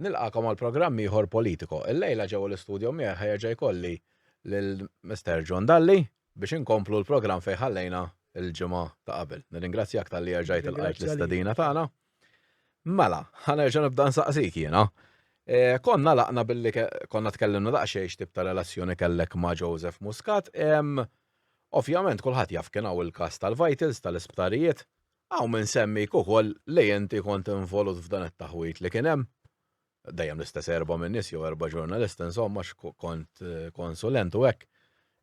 Nilqakom għal programm ieħor politiko. Illejla ġew l-istudio miegħi ħejja jkolli lil Mr. John Dalli biex inkomplu l-programm fejn ħallejna il-ġimgħa ta' qabel. Nirringrazzjak tal-li rġajt il-qajt l-istadina tagħna. Mela, ħanerġa' nibda nsaqsik jiena. Konna laqna billi konna tkellimna daqsxejn x'tib ta' relazzjoni kellek ma' Joseph Muscat. Ovvjament kulħadd jaf kien hawn il-każ tal-Vitals tal-isptarijiet. Hawn minn semmik ukoll li inti kont involut f'dan it-taħwit li kien hemm. Dejjem l-istess erba' minn nies jew erba' ġurnalisti insomma kont konsulent u hekk.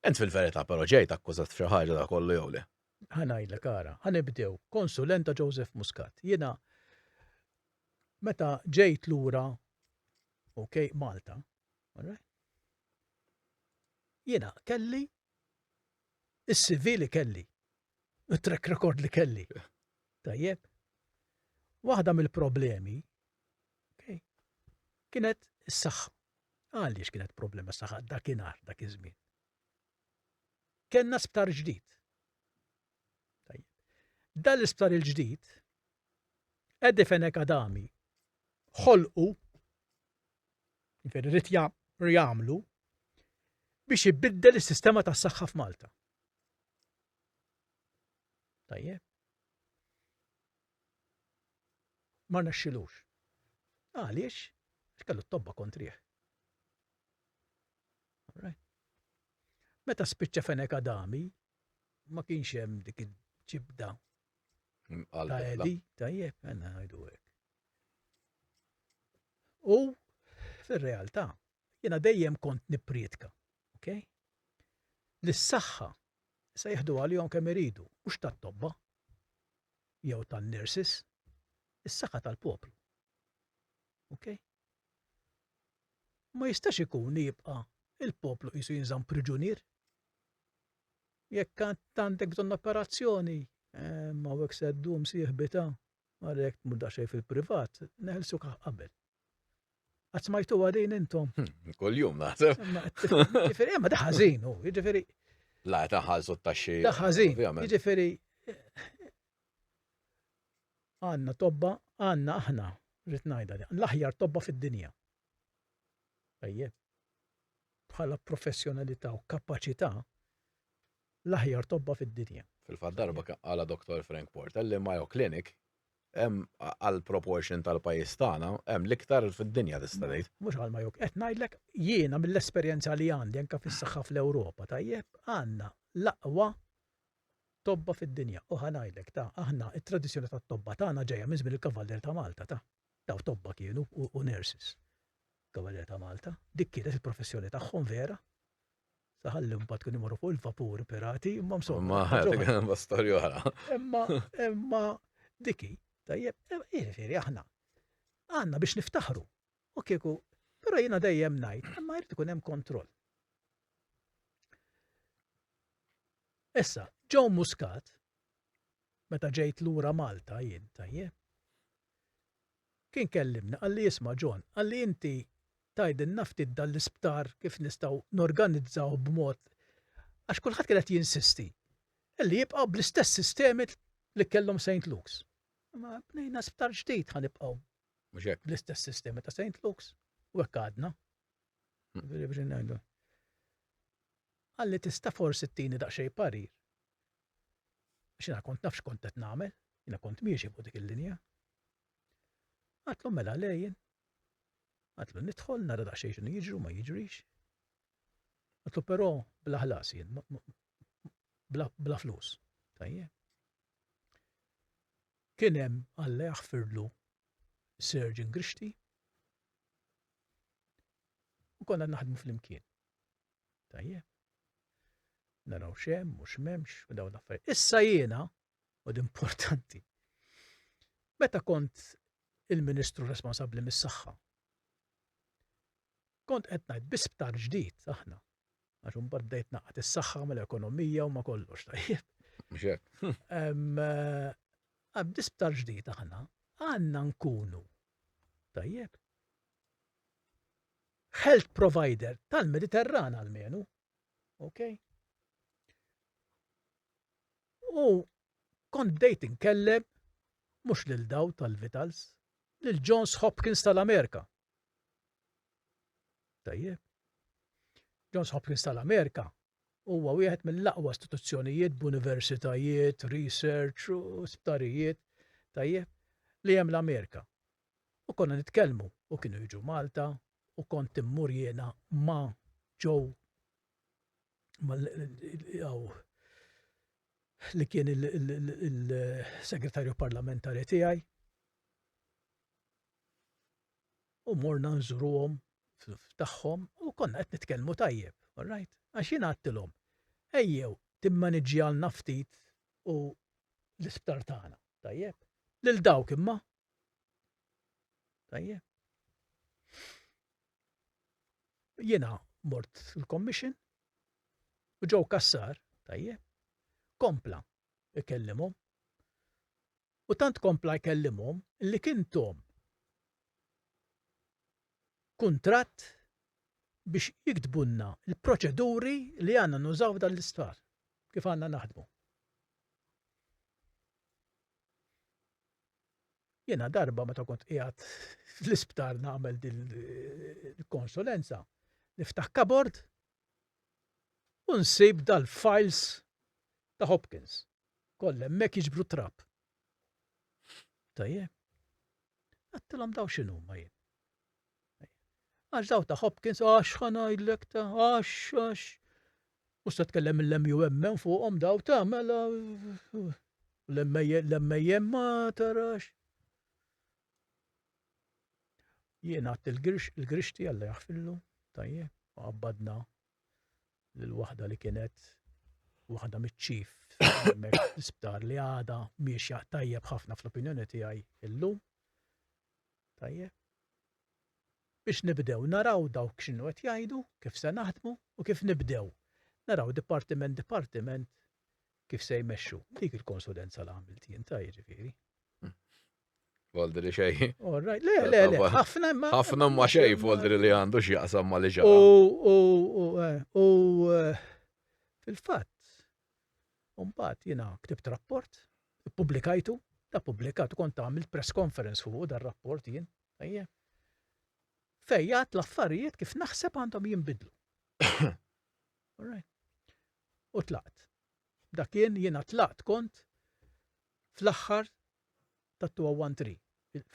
Ent fil-verità però ġejt akkużat f'xi ħaġa da kollu jew le. Ħanajdlek ara, ħanibdew konsulent ta' Joseph Muscat. Jiena meta ġejt lura Malta, jiena kelli is-CV li kelli, it-track record li kelli. Tajjeb. Waħda mill-problemi kienet is-saħħa. Għaliex kienet problema s-saħħa dakinhar dak iż-żmien. Kenna sptar ġdid. Tajjeb. Dan l-isptar il-ġdid Edifen Akadami ħolqu rrid jagħmlu biex ibiddel is-sistema tas-saħħa f'Malta. Tajjeb. Ma rnexxilux. Għaliex? Kellu t-tobba kontrih. Meta spiċċa Fen Akadami ma kienx hemm dik il-ġibda ta' Edi, tajjeb, għandna ngħidu hekk. U fir-realtà jiena dejjem kont nipprietka, li s-saħħa se jieħdu għalihom kemm iridu, mhux tat-tobba jew tan-nurses, is-saħħa tal-poplu. Ma jistax ikun jibqa' il-poplu qisu jinżamm priġunier. Jekk għandek bżonn operazzjoni, ma hekk se ddum sieħbita, għalhekk tmur daqsxejn fil-privat, neħelsuk qabel. Qatt smajtuha din intom. Kuljum naħseb. Jiġifieri ma da ħażin hu, jiġifieri. La taħħalsu t-taxxi. Da ħażin, jiġifieri għandna tobba, għandna aħna, rrid ngħidha l-aħjar tobba fid-dinja. Tajjeb. Bħala professjonalità u kapaċità l-aħjar tobba fid-dinja. Fil-fatt darba għala Dr. Frank Porter li Mayo Clinic hemm għal proportion tal-pajjiż tagħna hemm l-iktar fid-dinja tista' tgħid. Mhux għal Mayo, qed ngħidlek jiena mill-esperjenza li għandi anke fis-saħħa fl-Ewropa, tajjeb, għandna l-aqwa tobba fid-dinja. U ħanajdlek aħna it-tradizzjoni tat-tobba tagħna ġejja minn żmien il-Kavallier ta' Malta daw tobba kienu u nurses. Kavallier ta' Malta, dik kienet il-professjoni tagħhom vera. Saħalli mbagħad kienu jmorru fuq il-vapur pirati, imma msomma. Ma storja oħra. Imma diki, tajjeb, jiġifieri aħna għandna biex niftaħru. U kieku, però jiena dejjem ngħid, imma jrid ikun hemm kontroll. Issa, Joe Muscat, meta ġejt lura Malta jien, tajjeb, kien kellimna, għalli jisma' John, għalli inti tajdinna ftit dal-isptar kif nistgħu norganizzaw b'mod għax kulħadd kienet jinsisti li jibqa' bl-istess sistemi li kellhom St. Luke's. Ma bnejna sptar ġdid ħanibqgħu bl-istess sistemi ta' St. Luke's u hekk għadna. Għalli tista' forsi ttini daqsxejn parir. Biex jiena kont nafx kont qed nagħmel, jiena kont miexi fuq dik il-linja. Għatlu mela lejjen. Għatlu nidħol nara daqsxejn x'inhu jiġru ma jiġrix. Għatlu però bla ħlas jien, bla flus. Tajjeb. Kien hemm Alla jaħfirlu Surgeon Grixti u konna naħdmu flimkien. Tajjeb. Naraw x'hemm mhux m'hemmx u dawn l-affarijiet. Issa jiena u importanti. Meta kont il-Ministru responsabbli mis-saħħa. Kont qed ngħid bisptar ġdid aħna. Għax imbagħad bdejt naqgħet is-saħħa mal-ekonomija u ma kollox tajjeb. Mhux hekk. Bisptar ġdid aħna għandna nkunu tajjeb. Health provider tal-Mediterran almenu. U kont bdejt inkellem mhux lil daw tal-Vitals, lil Johns Hopkins tal-Amerika. tajjeb. Johns Hopkins tal-Amerika huwa wieħed mill-aqwa istituzzjonijiet b'universitajiet, research u sptarijiet tajjeb li hemm l-Amerika. U konna nitkellmu u kienu jiġu Malta u kont immur jiena ma' Joe li kien il-segretarju parlamentari tiegħi. U morna nżuruhom tagħhom u konna qed nitkellmu tajjeb, all right? Għax jien għattilhom, ejjew timmaniġġjalna ftit u l-isptar tagħna, tajjeb? Lil dawk imma. Tajjeb. Jiena mort il-commission u ġew Kassar, tajjeb, kompla ikellimhom. U tant kompla jkellimhom li kintom kuntratt biex jiktbunna il-proċeduri li għandna nużaw dan l-isptar, kif għandna naħdmu. Jiena darba meta kont qiegħed fl-isptar nagħmel il-konsulenza, niftaħ kabord u nsib dal-files ta' Hopkins. Kollha hemmhekk jiġbru trapp. Tajjeb. Għattilhom daw x'inhuma jien. Għax daw ta' Hopkins, għax ħanajdlek ta' għax. Mhux se tkellem il-MUM fuqhom daw ta' mela l-MUM ma tarax. Jien għadt il-grixti Alla jaħfillu, tajjeb, u għabbadna l-waħda li kienet waħda mit-ċif l-isptar li għada miexja tajjeb ħafna fl-opinjoni tiegħi illum. Tajjeb. Biex nibdew naraw dawk x'inhu qed jgħidu, kif se naħdmu u kif nibdew. Naraw dipartiment kif se jmexxu. Dik il-konsulenza li għamilt jien ta' jiġifieri. Voldri xej. All right, le, ħafna ma xej voldri li għandu x'jaqsam ma li ġara. U fil-fatt, mbagħad jiena ktibt rapport, ippubblikajtu, pubblikatu kont għamilt press conference fuq dar rapport jien, tajjeb. Fejjat l-affarijiet kif naħseb għandhom jinbidlu. All right. U tlaqt. Dakien jiena tlaqt kont fl-aħħar ta' 2013.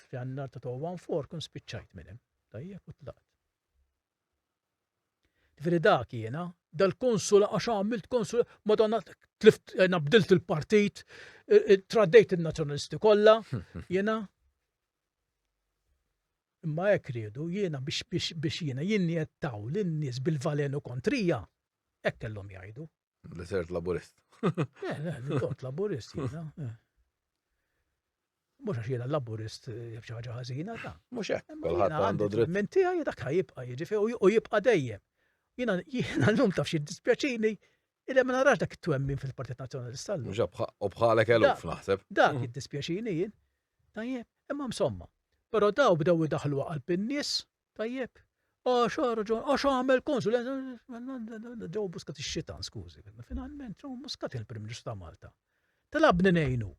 F'jannar ta' 2014 kun spiċċajt minn hemm. Tajjeb u tlaqt. Tifri dak jiena, dal-konsula għax għamilt konsula, madonna tlift bdilt il-partit, traddejt il-nazzjonalisti kollha, jiena. Imma hekk riedu jiena biex jiena jinniettaw lin-nies bil-valenu kontrija, hekk kellhom jgħidu. Li sirt laburist. Li kont laburist jiena. Mhux għax jiena laburist xi ħaġa ħażina ta'. Mhux hekk, kulħadd għandu dritt. Minn tiegħi dak ħajibqa' jiġifieri u jibqa' dejjem. Jiena llum taf xi dispjaċini ilha ma narax dak it-twemmin fil-Partit Nazzjonalista llum. U bħalek eluf naħseb. Dak jiddispjaċini jien. Tajjeb, imma msomma. Però daw bdew idaħlu qalb in-nies, tajjeb. Għax għamel konsul, ġew buskat ix-xitan, skużi. Finalment ġew Muscat il-Prim Ministru ta' Malta. Talabni ngħinu.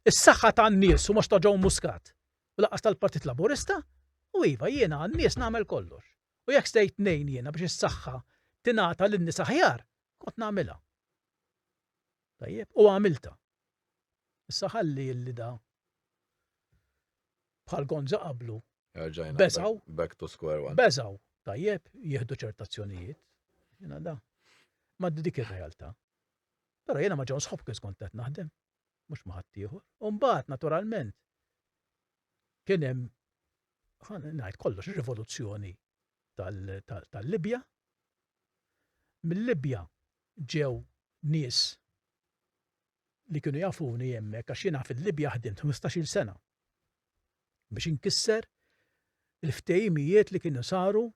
Is-saħħa tan-nies u mhux ta' ġew Muscat. U laqas tal-Partit Laburista, u iva jiena għan-nies nagħmel kollox. U jekk stejt ngħin jiena biex is-saħħa tingħata lin-nies aħjar, kont nagħmilha. Tajjeb, u għamilta. Issa ħalli li da bħal gonza qablu. Beżaw. Back to square one. Beżaw, tajjeb, jieħdu ċertazzjonijiet. Jiena da. Ma dik ir-realtà. Però jiena ma' Johns Hopkins kont qed naħdem, mhux ma' ħadd ieħor. U mbagħad naturalment kien hemm ngħid kollox ir-rivoluzzjoni tal-Libja. Mill-Libja ġew nies li kienu jafuni hemmhekk għax jiena fil-Libja ħdimt 15-il sena biex inkisser il-ftehimijiet li kienu saru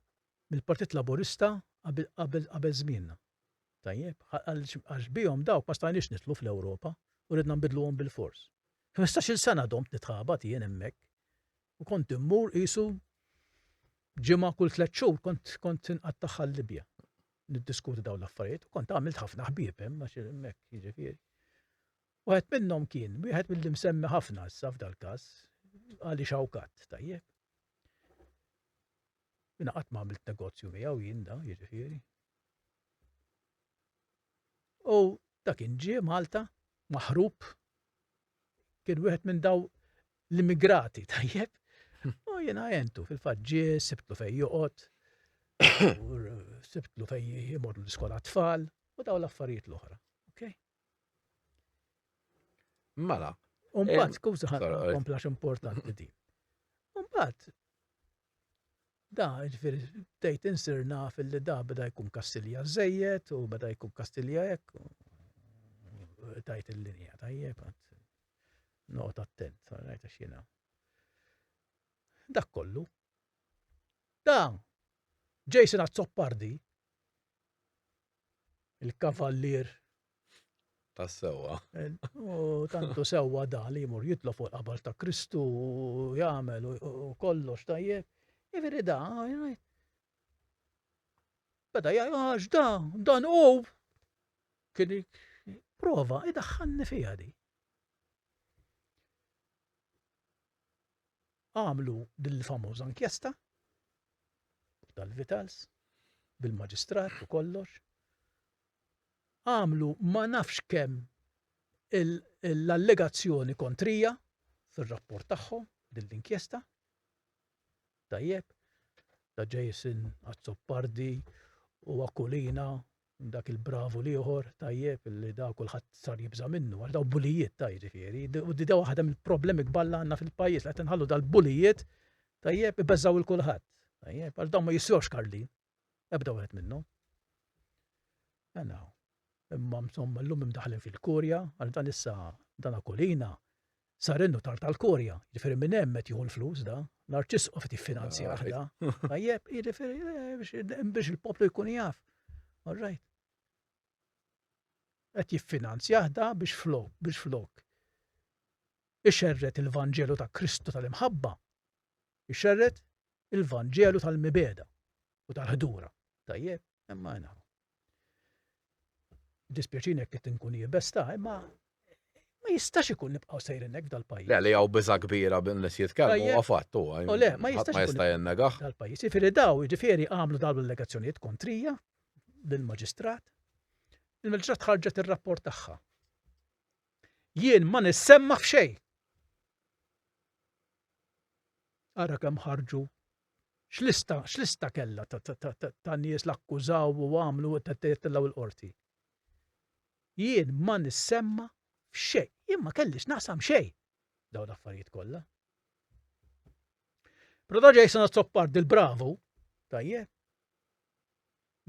mill-Partit Laburista qabel żmienna. Tajjeb, għax bihom dawk ma stajniex nitlu fl-Ewropa u ridna nbidluhom bil-fors. 15-il sena domt nitħabat jien hemmhekk u kont immur qisu ġimgħa kull 3 xhur kont inqattaħ għall-Libja. Niddiskuti dawn l-affarijiet u kont għamilt ħafna ħbieb hemm għax hemmhekk jiġifieri. Waħed minnhom kien wieħed mill msemmi ħafna issa f'dal każ għali Xawkat, tajjeb. Jina qatt ma għamilt negozju miegħu jien da, jiġifieri. U dak kien ġie Malta, maħrub, kien wieħed minn daw l-immigrati, tajjeb. U jiena jentu fil-fatt ġie, sibtlu fejn joqgħod, u sibtlu fejn jimorru l-iskola tfal, u daw l-affarijiet l-oħra. Okay? Mela, Mbagħad skuża sorry. komplax importanti din. Mbagħad da ġifieri bdejt insir naf li da beda jkun Kastilja żejjed u beda jkun Kastilja hekk. Tajt il-linja tajjeb noqgħod attent, rajt għax jiena. Dak kollu. Da Jason Azzoppardi, il-kavallier tas-sewwa. u tantu sewwa da li jmur jitlu fuq qabal ta' Kristu u jagħmel u kollox tajjeb. Jiġifieri da, beda jgħax dan u kien prova idaħħalni fiha di. Għamlu dil-famuża inkjesta tal-Vitals bil-maġistrat u kollox. Għamlu ma nafx kemm l-allegazzjoni kontrija fir-rapport tagħhom dell-inkjesta. Tajjeb, da Jason Azzoppardi u Akulina, dak il-bravu liħor, tajjeb, li da kulħadd sar jibża minnu, għal daw bulijiet ta' jiġifieri. U di da waħda mill-problemi kballa għandna fil-pajjiż li qed inħallu dal-bulijiet, tajjeb, ibeżżaw il-kulħadd. Tajjeb, għal dawn ma jiswewx Karlin. Ebda wieħed minnhom. Imma insomma llum imdaħlin fil-Kurja, għal dan issa dan Akulina sar innu tar tal-Kurja, jiġifieri minn hemm qed jieħu l-flus da, l-Arċisqof qed jiffinanzjah da. Tajjeb, jiġifieri biex il-poplu jkun jaf. All right. Qed jiffinanzjah da biex flok. Ixerret il-Vanġelu ta' Kristu tal-imħabba. Ixerret il-Vanġelu tal-mibeda u tal-ħdura. Tajjeb, imma naħu. Dispjaċini jekk qed inkun jibesta, imma ma jistax ikun nibqgħu sejrin hekk dal-pajjiż. Le li hawn biża kbira bin-nies jitkellmu għafatt huwa. Le, ma jistax ma jista' jennegaħ. dal-pajjiż. Jiġifieri daw, jiġifieri għamlu dawn l-allegazzjonijiet kontrija lill-Maġistrat. Il-Maġistrat ħarġet ir-rapport tagħha. Jien ma nissemma f'xejn. Ara kemm ħarġu x'lista kellha ta' nies l-akkużaw u għamlu tettellgħu il-qorti. Jien ma nissemma f'xejn, jien ma kellix naqsam xejn dawn l-affarijiet kollha. Però da Jason Azzoppardi il-bravu, tajjeb,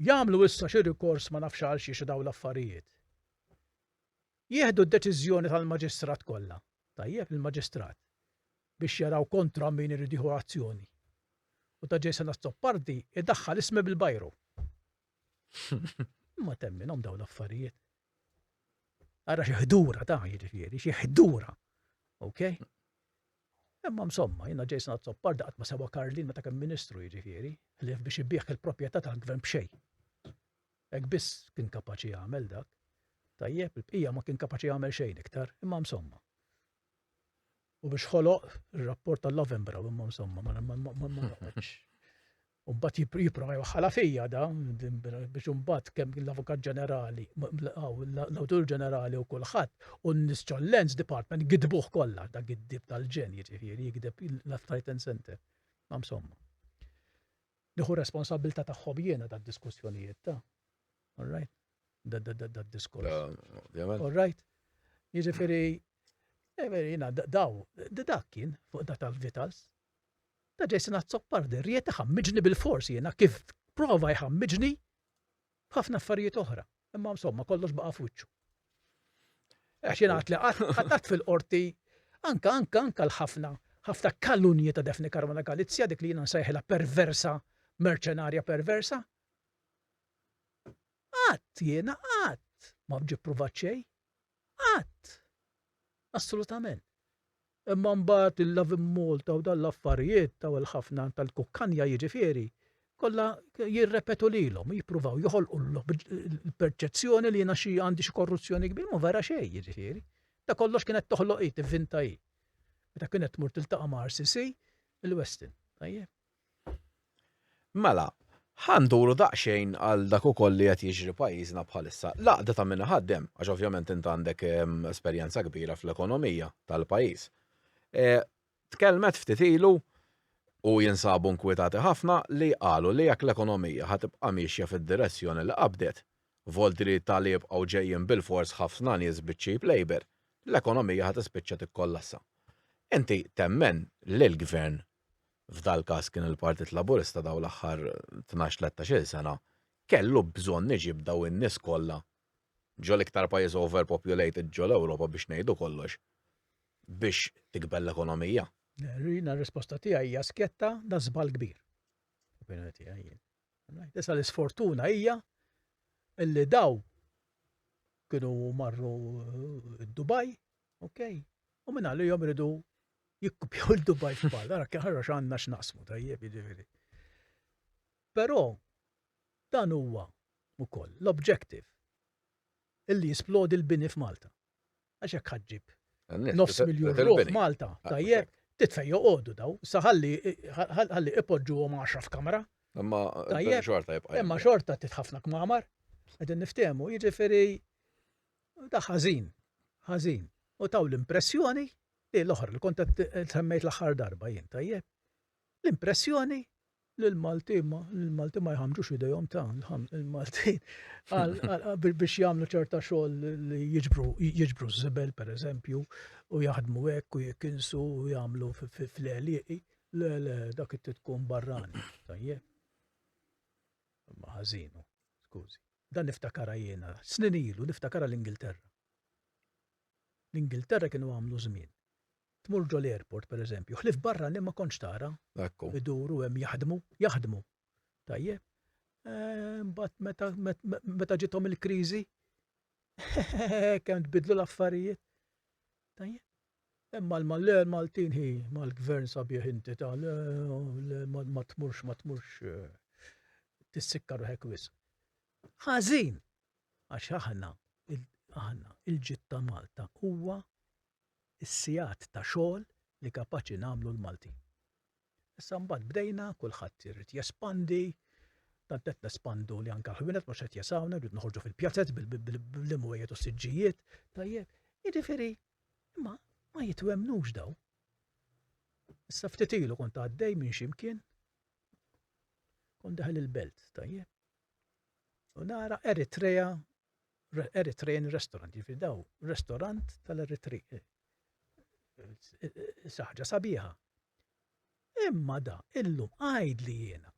jagħmlu issa xi rikors ma nafx għal xi dawn l-affarijiet. Jieħdu d-deċiżjoni tal-Maġistrat kollha, tajjeb il-Maġistrat, biex jaraw kontra min irid jieħu azzjoni. U ta' Jason Azzoppardi iddaħħal ismi bil-bajru. Imma temminhom dawn l-affarijiet. Ara xi ħdura ta' jiġifieri, xi ħdura. Okay? Imma insomma, jiena Jason Azzoppardi qatt ma sewa Karlin meta kien Ministru jiġifieri, ħlief biex ibih il-proprjetà tal-Gvern b'xejn. Hekk biss kien kapaċi jagħmel dak. Tajjeb, il-bqija ma kien kapaċi jagħmel xejn iktar, imma insomma. U biex ħoloq ir-rapport tal-Novembra, imma insomma ma noqgħodx. U mbagħad jipprova jwaħħala fija da biex imbagħad kemm l-Avukat Ġenerali, l-Awtur Ġenerali u kulħadd u n-Nies Department gidbuh kollha dak id-dib tal-ġen jiġifieri jigdeb l-Right and Center. Ma insomma. Nieħu responsabilità tagħhom jiena tad-diskussjonijiet ta'. All right? Dad-diskors. All right? Jiġifieri jiena dak kien fuq dak tal-Vitals. Da Jason Azzoppardi ried iħammiġni bil-fors jiena kif prova jħammiġni b'ħafna affarijiet oħra. Imma insomma kollox baqa' f'wiċċu. Għax jiena qatt fil-qorti anka l-ħafna kallunji ta' Defni Caruana Galizja dik li jiena nsejħilha perversa, merċenarja perversa. Jiena ma ġib provat xejn. Assolutament. Imma mbagħad il-Lovin Malta u dal-affarijiet ta' ħafna tal-kukkanja jiġifieri kollha jirrepetu lilhom, jippruvaw joħolqu l-perċezzjoni li jiena xi għandi xi korruzzjoni kbir ma vera xejn jiġifieri. Da kollox kienet toħloq tivvinta hi. Meta kienet tmur tiltaqa' ma' RCC il-Westin. Tajjeb. Mela, ħanduru daqsxejn għal dak ukoll li qed jiġri pajjiżna bħalissa. Laqda ta' minna ħaddem, għax ovvjament int għandek esperjenza kbira fl-ekonomija tal-pajjiż. Tkellmet ftit ilu u jinsabu nkwitati ħafna li qalu li jekk l-ekonomija ħatibqa' mixja fid-direzzjoni li qabdet, voltri tal jibqgħu ġejjin bil-fors ħafna nies bit-cheap labor, l-ekonomija ħatispiċċa tikkollassa. Inti temmen li l-gvern f'dal każ kien il-Partit Laburista daw l-aħħar 12-13 sena kellu bżonn iġib daw in-nies kollha ġol iktar pajjiż overpopulated ġol Ewropa biex ngħidu kollox biex tikbel l-ekonomija. Rina r-risposta tiegħi hija sketta da żball kbir. Opinjoni tiegħi jien. Issa l-isfortuna hija illi daw kienu marru Dubai, okej, u minn għalihom iridu jikkupjaw il-Dubai f'bal, għara kħarra x'għandna x'naqsmu tajjeb jiġifieri. Però dan huwa ukoll l-objective illi jisplodi l-bini f'Malta. Għax hekk ħaġġib 9 miljun ruħ f'Malta, tajjeb, titfej joqogħdu daw, sa ħalli ipoġġuhom 10 f'kamra. Imma xorta jibqa'. Imma xorta titħafna kmamar, qegħdin niftehmu, jiġifieri da ħażin. U taw l-impressjoni li l-oħra li kont semmejt l-aħħar darba jien tajjeb. L-impressjoni li l-Maltin ma jħamġux idejhom ta' il-Maltin biex jagħmlu ċerta xogħol li jiġbru żibel pereżempju u jaħdmu hekk u jikinsu u jagħmlu fl-għelieqi. Le, dak tkun barrani, tajjeb. Ma ħażinu, skużi. Dan niftakara jiena, snin ilu niftakara l-Ingilterra. L-Ingilterra kienu għamlu żmien. Tmur ġol airport pereżempju, ħlif barra li ma kontx tara, iduru hemm jaħdmu. Tajjeb. Mbagħad meta ġithom il-kriżi, kemm tbidlu l-affarijiet. Tajjeb. Imma l-Maltin mal-gvern sabiħ inti ta' ma tmurx tissikka ruħek wisq. Ħażin għax aħna il-ġid ta' Malta huwa is-sigħat ta' xogħol li kapaċi nagħmlu l-Maltin. Issa mbagħad bdejna kulħadd irid jespandi, tant qed nespandu li anke ħwienet mhux qed jasawna, rrid noħorġu fil-pjazzett bil-imwejjed u s-siġġijiet, tajjeb. Jiġifieri imma ma jitwemmnux daw. Issa ftit ilu kont għaddej minn x'imkien, kont daħel il-belt, tajjeb. U nara Eritrean restaurant, jiġifieri daw restorant tal-Eritrea. Saħġa sabiħa. Imma da, illum għajdli jiena,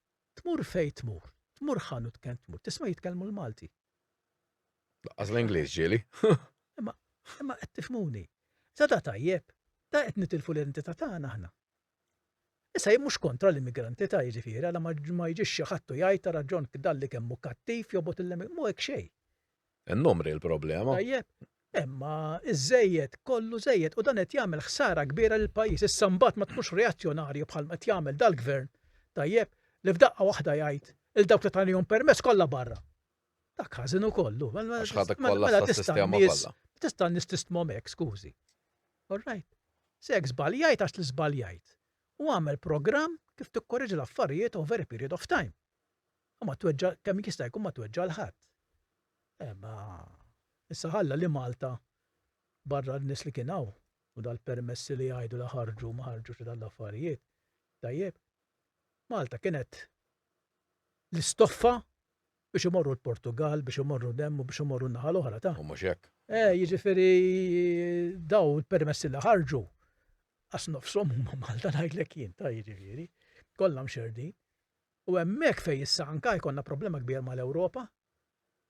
tmur fej tmur ħanut kemm tmur, tisma' jitkellmu l-Malti. Laqqas l-Ingliż ġieli. Imma qed tifhmuni. Sa da tajjeb, da qed nitilfu l-identità tagħna aħna. Issa jien mhux kontra l-immigranti ta' jiġifieri għal ma jġix xi ħadd jgħid ta' raġun dalli kemm hu kattiv jobgħod mhu hekk xejn. In-numri l-problema. Tajjeb. Imma iż-żejjed kollu żejjed u dan qed jagħmel ħsara kbira lil pajjiż. Issa mbagħad ma tkunx reazzjonarju bħal qed jagħmel dal-gvern. Tajjeb, li f'daqqa waħda jgħid il-dawk li tagħnihom permess kollha barra. Dak ħażin ukollu. Għax ħadak kollha s-sistema kollha. Tista' nistismhom hekk, skużi. All right. Se hekk żbaljajt għax li żbaljajt. U għamel programm kif tikkorreġi l-affarijiet over a period of time. U ma tweġġa kemm jista' jkun ma tweġġa l-ħadd. Ma issa ħalla li Malta barra n-nies li kien hawn u dal-permessi li jgħidu li ħarġu ma ħarġux dal-affarijiet. Tajjeb. Malta kienet l-istoffa biex imorru l-Portugal, biex imorru u biex imorru n-naħa l-oħra ta'. U mhux hekk. Jiġifieri daw il-permessi li ħarġu għas nofshom huma Malta ngħidlek jien ta' jiġifieri, kollha mxerdin. U hemmhekk fejn issa anke jkollna problema kbir mal-Ewropa.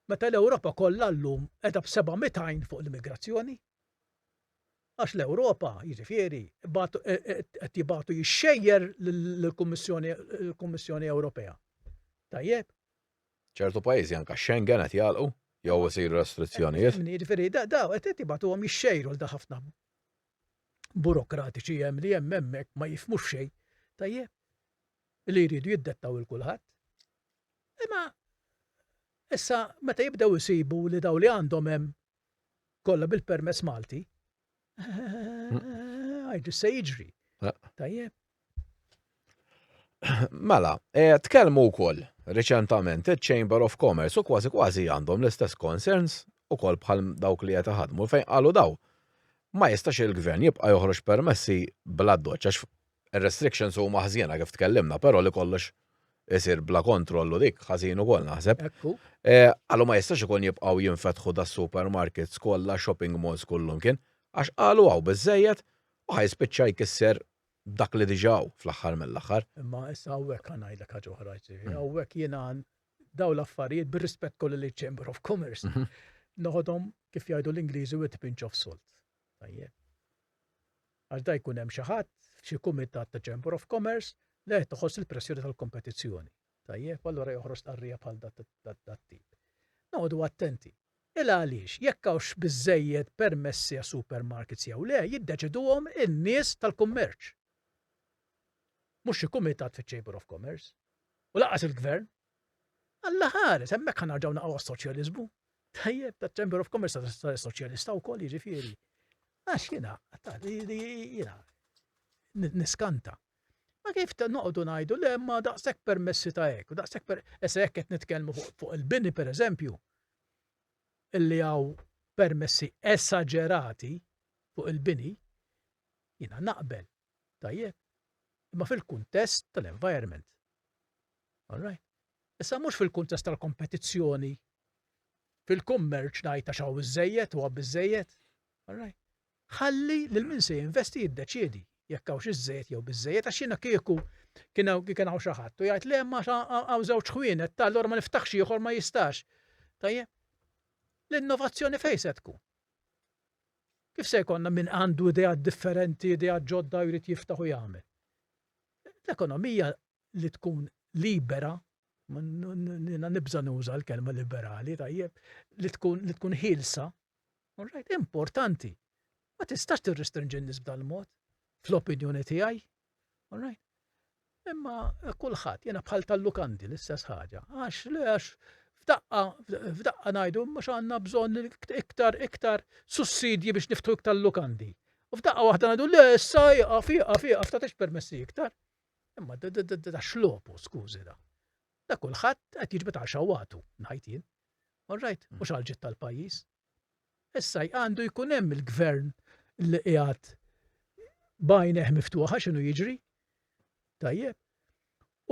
Meta l-Ewropa kollha llum qiegħda b'700 fuq l-immigrazzjoni. Għax l-Ewropa, jiġifieri, qed jibagħtu jixxejjer lill-Kummissjoni Ewropea. Tajjeb. ċertu pajjiżi anke Schengen qed jagħlqu jew isiru restrizzjonijiet. Jiġifieri daw qed jibagħtuhom jixxejru l ħafna burokratiċi hemm li hemm hemmhekk ma jifhmux xejn. Tajjeb. Li jridu jiddettaw il-kulħadd. Imma issa meta jibdew isibu li daw li għandhom hemm kollha bil-permess Malti, għajdu se jiġri. Tajjeb. Mela, tkellmu wkoll riċentament il-Chamber of Commerce u kważi kważi għandhom l-istess concerns ukoll bħal dawk li qed iħadmu fejn qalu daw. Ma jistax il-gvern jibqa' joħroġ permessi bla doċċ għax ir-restrictions huma ħżiena kif tkellimna, però li kollox isir bla kontrollu dik ħażin ukoll naħseb. Ekku. Qalu ma jistax ikun jibqgħu jinfetħu das-supermarkets kollha shopping malls kullum kien għax qalu hawn biżejjed u ħajspiċċa jkisser dak li diġaw fl-aħħar mill-aħħar. Imma issa hawnhekk ngħidlek ħaġa oħra ġifieri. Hawnhekk jiena dawn l-affarijiet bir-rispett kollu li Chamber of Commerce noħodhom kif jgħidu l-Ingliżi with a pinch of salt. Tajjeb. Għax da jkun hemm xi ħadd f'xi kumitat ta' Chamber of Commerce li qed toħoss il-pressjoni tal-kompetizzjoni. Tajjeb, allura joħroġ qarrija bħal dat-tip. Noqogħdu attenti. Il għaliex, jekk hawnx biżejjed permessi għas supermarkets jew le, jiddeċiduhom in-nies tal-kummerċ. Mhux xi kumitat fiċ-Chamber of Commerce. U laqas il-gvern. Alla ħares, hemmhekk ħanarġgħu naqgħu għas-soċjaliżmu. Tajjeb, tat-Chamber of Commerce tas-soċjalista wkoll jiġifieri. Għax jiena niskanta. Ma kif noqogħdu ngħidu le ma daqshekk permessi ta' hekk, u daqshekk issa hekk qed nitkellmu fuq il-bini pereżempju, illi hawn permessi esaġerati fuq il-bini, jiena naqbel. Tajjeb. Imma fil-kuntest tal-environment. All right. Issa mhux fil-kuntest tal-kompetizzjoni, fil-kummerċ ngħid ta' xaw biżejjed u biżejjed. All right. Ħalli lil min se jinvesti jiddeċiedi jekk hawnx iż-żejjed jew biżejjed għax jiena kieku kien hawn xi ħadd u jgħid le ma hawn żewġ ħwienet ta' allura ma niftaħx ieħor ma jistax. Tajjeb. L-innovazzjoni fejn se tkun? Kif se jkollna min għandu idea differenti, idea ġodda jrid jiftaħ u jagħmel? L-ekonomija li tkun libera, nibża nuża l-kelma liberali, tajjeb, li tkun ħilsa, importanti. Ma tistax tirrestrinġi n-nies b'dan mod, fl-opinjoni tiegħi. Imma kulħadd jiena bħal tal-lukandi l-istess ħaġa. Għax f'daqqa ngħidu ma x'għandna bżonn iktar sussidji biex niftħu iktar lukandi. U f'daqqa waħda ngħidu le issa fiqa f'tatix permessi iktar. Imma da xlopu, skużi da. Da kulħadd qed jiġbed għal xawwatu, ngħid jien. All right, mhux għal ġid tal-pajjiż. Issa għandu jkun hemm il-gvern li qiegħed bajneħ miftuħa x'inhu jiġri. Tajjeb.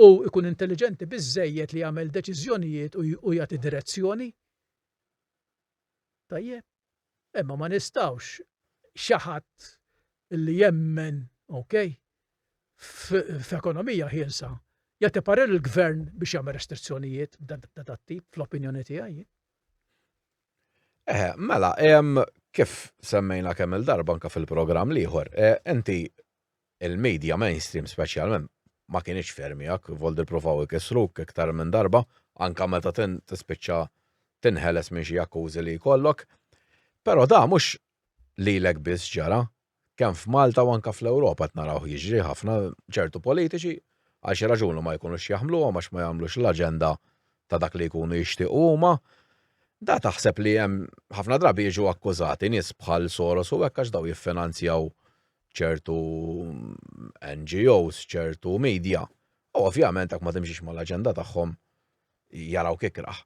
U jkun intelligenti biżżejjed li jagħmel deċiżjonijiet u jagħti direzzjoni. Tajjeb. Imma ma nistgħux xi ħadd li jemmen, okay, f'ekonomija ħielsa jagħti parer il-gvern biex jagħmel restrizzjonijiet dat-tip fl-opinjoni tiegħi. Mela, kif semmejna kemm il-darba anke fil-programm ieħor, inti il-medja mainstream speċjalment ma kienx fermijak, voldi provaw ikissruk iktar minn darba, anke meta tispiċċa tinħeles minn xi akkużi li jkollok. Però da mhux lilek biss ġara, kemm f'Malta u anke fl-Ewropa qed naraw jiġri ħafna ċertu politiċi għal xi raġuni ma jkunux jaħmluhom għax ma jagħmlux l-aġenda ta' dak li jkunu jixtiequ huma. Da taħseb li hemm ħafna drabi jiġu akkużati nies bħal Soros u hekk għax daw jiffinanzjaw ċertu NGOs, ċertu media. U ovvjament hekk ma timxix mal-aġenda tagħhom jaraw kikraħ.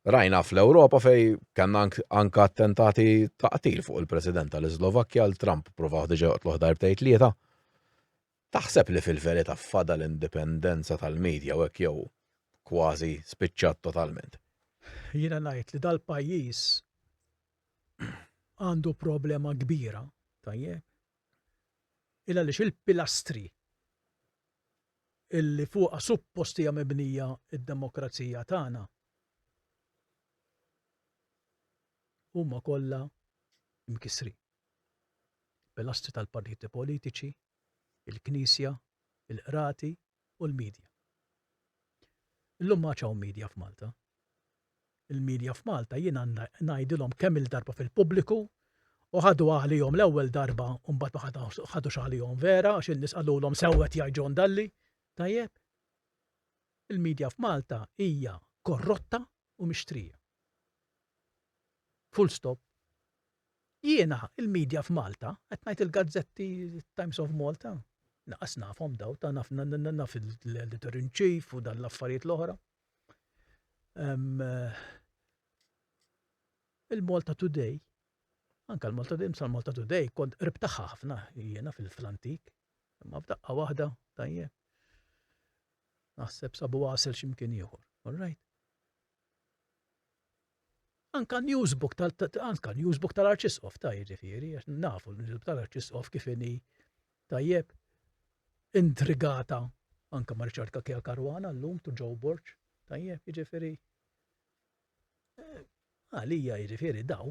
Rajna fl-Ewropa fej kellna anke attentati ta' qtil fuq il-President tal-Slovakkja l-Trump provaw diġà joqtluh darbtejn tlieta. Taħseb li fil-verità fada l-indipendenza tal-medja u hekk jew kważi spiċċat totalment. Jiena ngħid li dal-pajjiż għandu problema kbira, tajjeb. Għaliex il-pilastri illi fuqha suppost hija mibnija id-demokrazija tagħna huma kollha mkissrin. Pilastri tal-partiti politiċi, il-Knisja, il-qrati u l-medja. Illum ma ċaw medja f'Malta. Il-medja f'Malta jien ngħidilhom kemm il-darba fil-pubbliku u ħadu għalihom l-ewwel darba u mbagħad ma ħadux għalihom vera għax in-nies qalulhom sewwet jgħid John Dalli. Tajjeb. Il-medja f'Malta hija korrotta u mixtrija. Full stop. Jiena il-medja f'Malta qed ngħid il-gazzetti Times of Malta. naqas nafhom daw, ta' naf il-editor in chief u dan l-affarijiet l-oħra. Il-Malta Today, anka l-Malta Today, Malta Today, kont rbtaħħa ħafna jiena fil-antik. Ma f'daqqa waħda, tajjeb. Naħseb sabu għasel x'imkien ieħor. All right. Anka newsbook tal-Arċisqof ta' jiġifieri, għax nafu l-newsbook tal-Arċisqof kif inhi tajjeb intrigata anka ma' Richard Kakija Karwana llum tu Joe Borch, tajjeb jiġifieri. Għalija jiġifieri daw.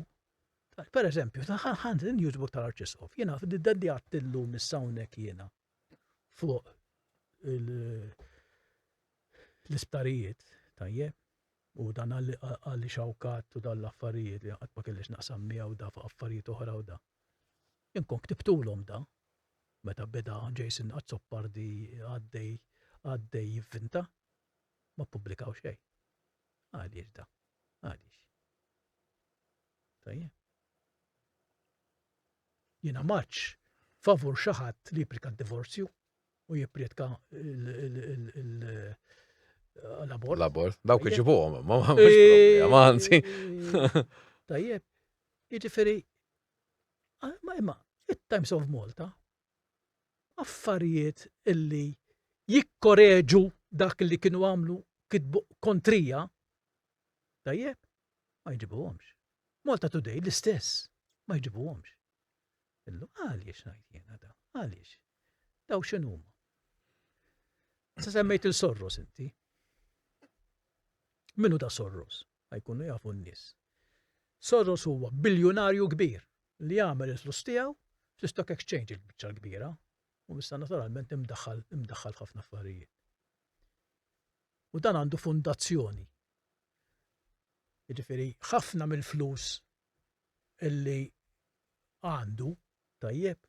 Per eżempju, ħand il-newsbook tal-Arċisqof, jiena d-daddi għattillum is-sawnek jiena fuq l-isptarijiet, tajjeb. U dan għalli xawkat u dan l-affarijiet li għad ma kellix naqsam miegħu da fuq affarijiet oħra u da. Inkun ktibtulhom da, meta beda Jason Azzopardi għaddej jivvinta, ma pubblikaw xejn. Għaliex da, għaliex. Tajjeb. Jiena maċ favur xi ħadd li jipprika d-divorzju u jipprika l-abort. L-abort, dawk iġibuhom, ma problema, anzi. Tajjeb, jiġifieri, ma imma, it-Times of Malta, affarijiet illi jikkoreġu dak li kienu għamlu kitbu kontrija, tajjeb, ma jġibuhomx. Malta Today l-istess, ma jġibuhomx. Illu, għaliex ngħid jiena da, għaliex. Daw x'inhuma. Sa semmejt il-Sorros inti. Minu da Sorros? Għajkunu jafu n-nies. Sorros huwa biljonarju kbir li jagħmel il-flus tiegħu fl-Stock Exchange il-biċċa kbira u issa naturalment imdaħħal ħafna affarijiet. U dan għandu fundazzjoni. Jiġifieri ħafna mill-flus illi għandu tajjeb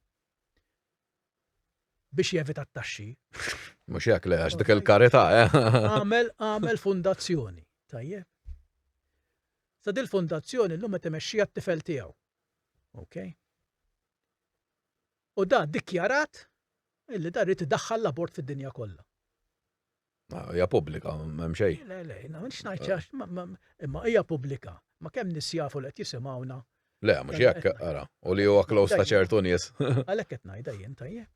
biex jevita t-taxxi. Mhux jekk le għax dik il-karità, Għamel fundazzjoni, tajjeb. Sa dil fundazzjoni llum qed imexxija t-tifel tiegħu. Okay? U da dikjarat illi da rrid idaħħal l-abort fid-dinja kollha. Hija pubblika, m'hemm xejn. Le, mhux ngħid imma hija pubblika. Ma kemm nies jafu li qed jisimgħuna. Le, mhux jekk ara, u li huwa close ta' ċertu nies. Għalhekk qed ngħidha jien tajjeb.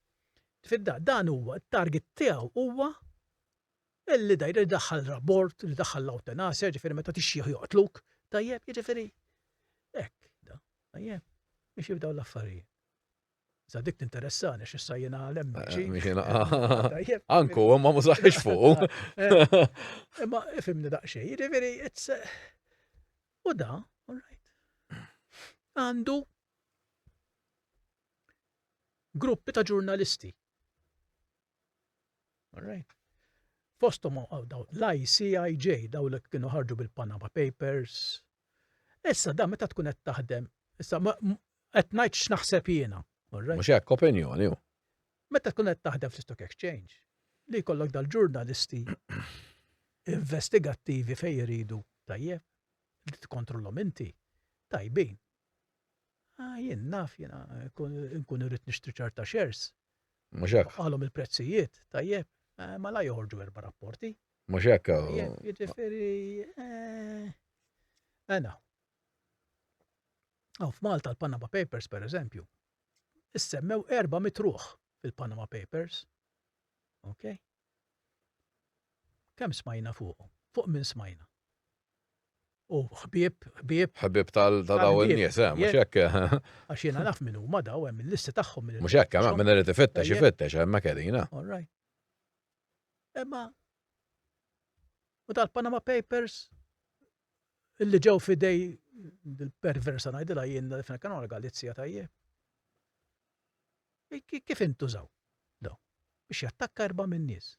Fidda, dan huwa t-target tiegħu huwa illi dajr daħħal rabort, li daħħal l-eutanasja, ġifieri meta tixjih joqtluk, tajjeb, jiġifieri hekk da, tajjeb, biex jibdew l-affarijiet. Sa dik tinteressani x'issa jiena l-emmiċi. Anku, ma mużaħx fuq. Imma ifimni daqsxejn, jiġifieri u da, all right. Għandu gruppi ta' ġurnalisti. All right. Fostom l-ICIJ daw li kienu ħarġu bil-Panama Papers. Issa da meta tkun qed taħdem, issa qed ngħid x'naħseb jiena. Mhux hekk opinjoni hu. Meta tkun qed taħdem fl-Stock Exchange, li jkollok dal-ġurnalisti investigattivi fejn jridu tajjeb, li tkontrollhom inti, tajbin. Jien naf jiena nkun irrid nixtri ċerta shares. Mhux hekk. Għalhom il-prezzijiet, tajjeb. Ma la joħorġu 4 rapporti. Mhux hekk. Jiġifieri f'Malta l-Panama Papers pereżempju, issemmew 4 mitruħ fil-Panama Papers. Okay? Kemm smajna fuqhom? Fuq min smajna? U ħbieb tal-daw in-nies, mhux hekk. Għax jiena naf min huma daw hemm il-listi tagħhom. Mhux hekk, min irid ifittex hemm kedina. All right. Imma u tal-Panama Papers illi ġew fidej il-perversa ngħidilha jien kien Galizja tajjeb. Kif intużaw daw biex jattakka 4 min-nies.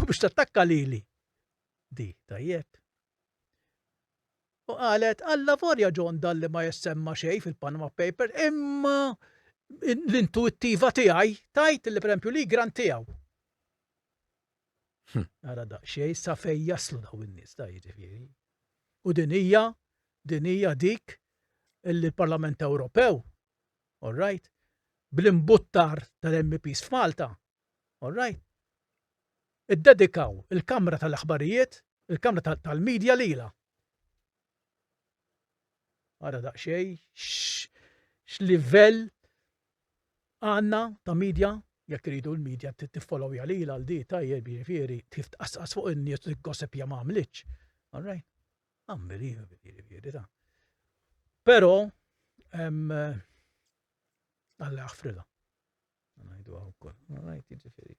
U biex tattakka lili di tajjeb. U qalet alla vorja John dalli ma jessemma xejn fil-Panama Papers, imma l-intuittiva tiegħi tajt li pereempju li grant tiegħu. Ara da xejn sa fejn jaslu daw in-nies da jiġifieri. U din hija dik illi l-Parlament Ewropew, all right, bl-imbuttar tal-MPs f'Malta. All right? Iddedikaw il-Kamra tal-Aħbarijiet, il-Kamra tal-Midja lila. Ara daqsxejn x'livell għandna ta' midja, jekk iridu l-midja tiffollowja lila għal di tajjeb jiġifieri tqasqas fuq in-nies tiggosipja ma għamlitx. All right? Unbelievable jiġifieri ta'. Però Alla ħafrila. Ngħidu wkoll. All right, jiġifieri.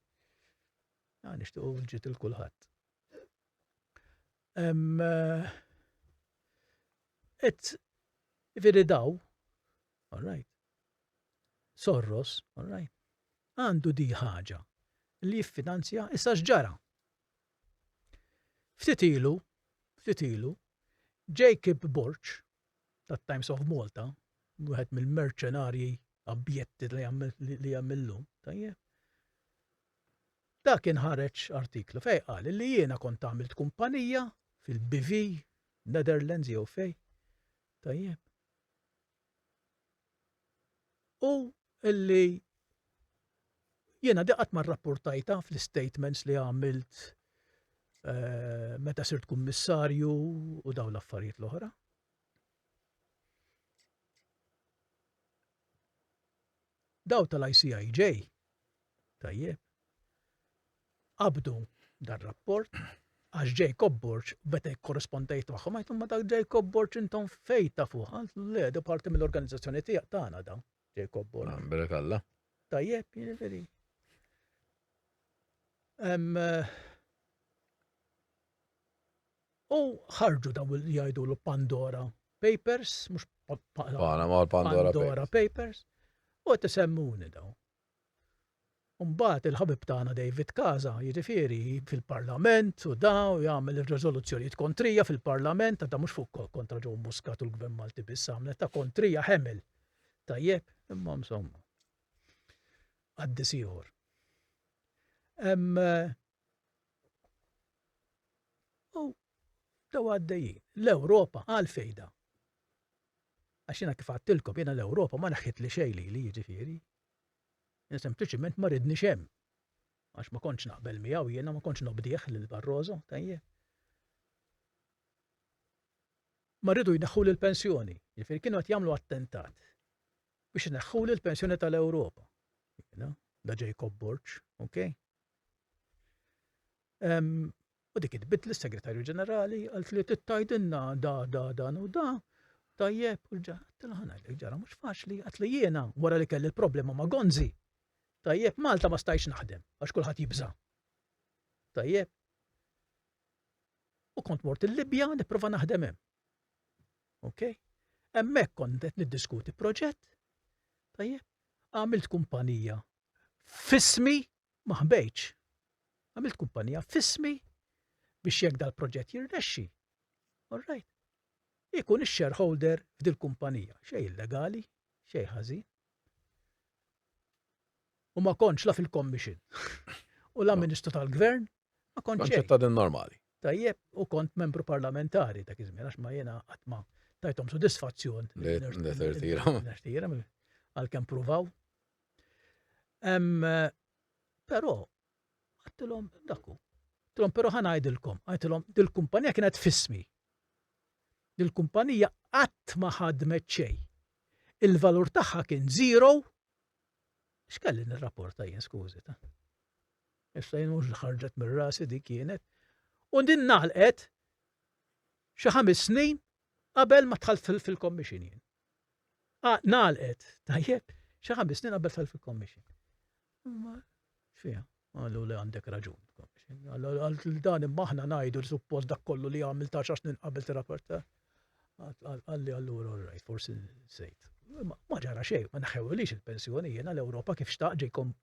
Nixtiequ l-ġiet il-kulħadd. Jiġifieri daw, all right, Soros, all right, għandu di ħaġa li jiffinanzja issa x'ġara. Ftit ilu, Jacob Borch tat-Times of Malta, wieħed mill-merċenarji abjetti li jagħmilhom, tajjeb. Dak inħareġ artiklu fejn qal li jiena kont għamilt kumpanija fil-BV, Netherlands jew fejn, tajjeb. U illi jiena diqat ma rrapportajta fl-statements li għamilt meta sirt kummissarju u dawn l-affarijiet l-oħra. Daw tal-ICIJ, tajjeb, qabdu dar-rapport għax Jacob Borch beta korrespondejt magħhom għajtum ma dak Jacob Borch intom fejta fuq, le da parti mill-organizzazzjoni tiegħek tagħna da Jacob Borch. Berekalla. Tajjeb, jiġifieri. U ħarġu daw li jgħidu Pandora Papers, mhux Pandora Papers, u tisemmuni daw. Mbagħad il-ħabib tagħna David Kaza, jiġifieri fil-Parlament u daw jagħmel ir-riżoluzzjonijiet kontrija fil-Parlament, ta' mhux fuq kontra Joe Muscat u l-Gvern Malti biss għamlet ta' kontrija ħemel. Tajjeb, imma insomma. Għaddis ieħor. U daw għaddejjin. L-Ewropa għalfejda. Għax jiena kif għattilkom jiena l-Ewropa ma naħħit li xejn li jiġifieri. Jien sempliċiment ma ridniex hemm. Għax ma kontx naqbel miegħu jiena ma kontx nobdieħ lil Barroso, tajjeb. Ma rridu jneħħu l-pensjoni. Jiġifieri kienu qed jagħmlu attentat biex neħħu l-pensjoni tal-Ewropa. Da Jacob Borch, ok? U dik idbit l-Segretarju Ġenerali għalt li tittajdinna dan u da, tajjeb, u ġara, ġara mhux faċli, għat li jiena wara li kelli l-problema ma' Gonzi. Tajjeb, Malta ma stajx naħdem, għax kulħadd jibża. Tajjeb. U kont mort il-Libja nipprova naħdem hemm. Ok? Hemmhekk kont qed niddiskuti proġett. Tajjeb, għamilt kumpanija fismi ma ħbejtx. Għamilt kumpanija fismi biex jekk dal-proġett jirnexxi. All right. Ikun ix-shareholder f'dil kumpanija. Xejn illegali, xejn ħażin. U ma kontx la fil-commission. U la Ministru tal-Gvern ma kontx xejn. Ċittadin normali. Tajjeb, u kont membru parlamentari dak iż-żmien għax ma jiena qatt ma tajthom sodisfazzjon. Nirtira għalkemm pruvaw. Però għattilhom dakku. Għattilhom però ħanajdilkom, għattilhom dil-kumpanija kienet fismi. Dil-kumpanija qatt ma ħadmet xejn. Il-valur tagħha kien zero. X'kelli nirrapporta jien skużi ta'. Issa jien mhux ħarġet mir-rasi dik kienet. U din naħlqet xi 5 snin qabel ma dħalt fil-commission jien. Naħlqet, tajjeb, xi 5 snin qabel dħalt fil-commission. Ma x'fiha, għallu li għandek raġun. Għal dan imma aħna ngħidu li suppost dak kollu li għamil ta' xi snin qabel tirrapporta. Għalli allura all right, forsi sejt. Ma ġara xejn, ma naħewilix il-pensjoni jiena l-Ewropa kif xtaq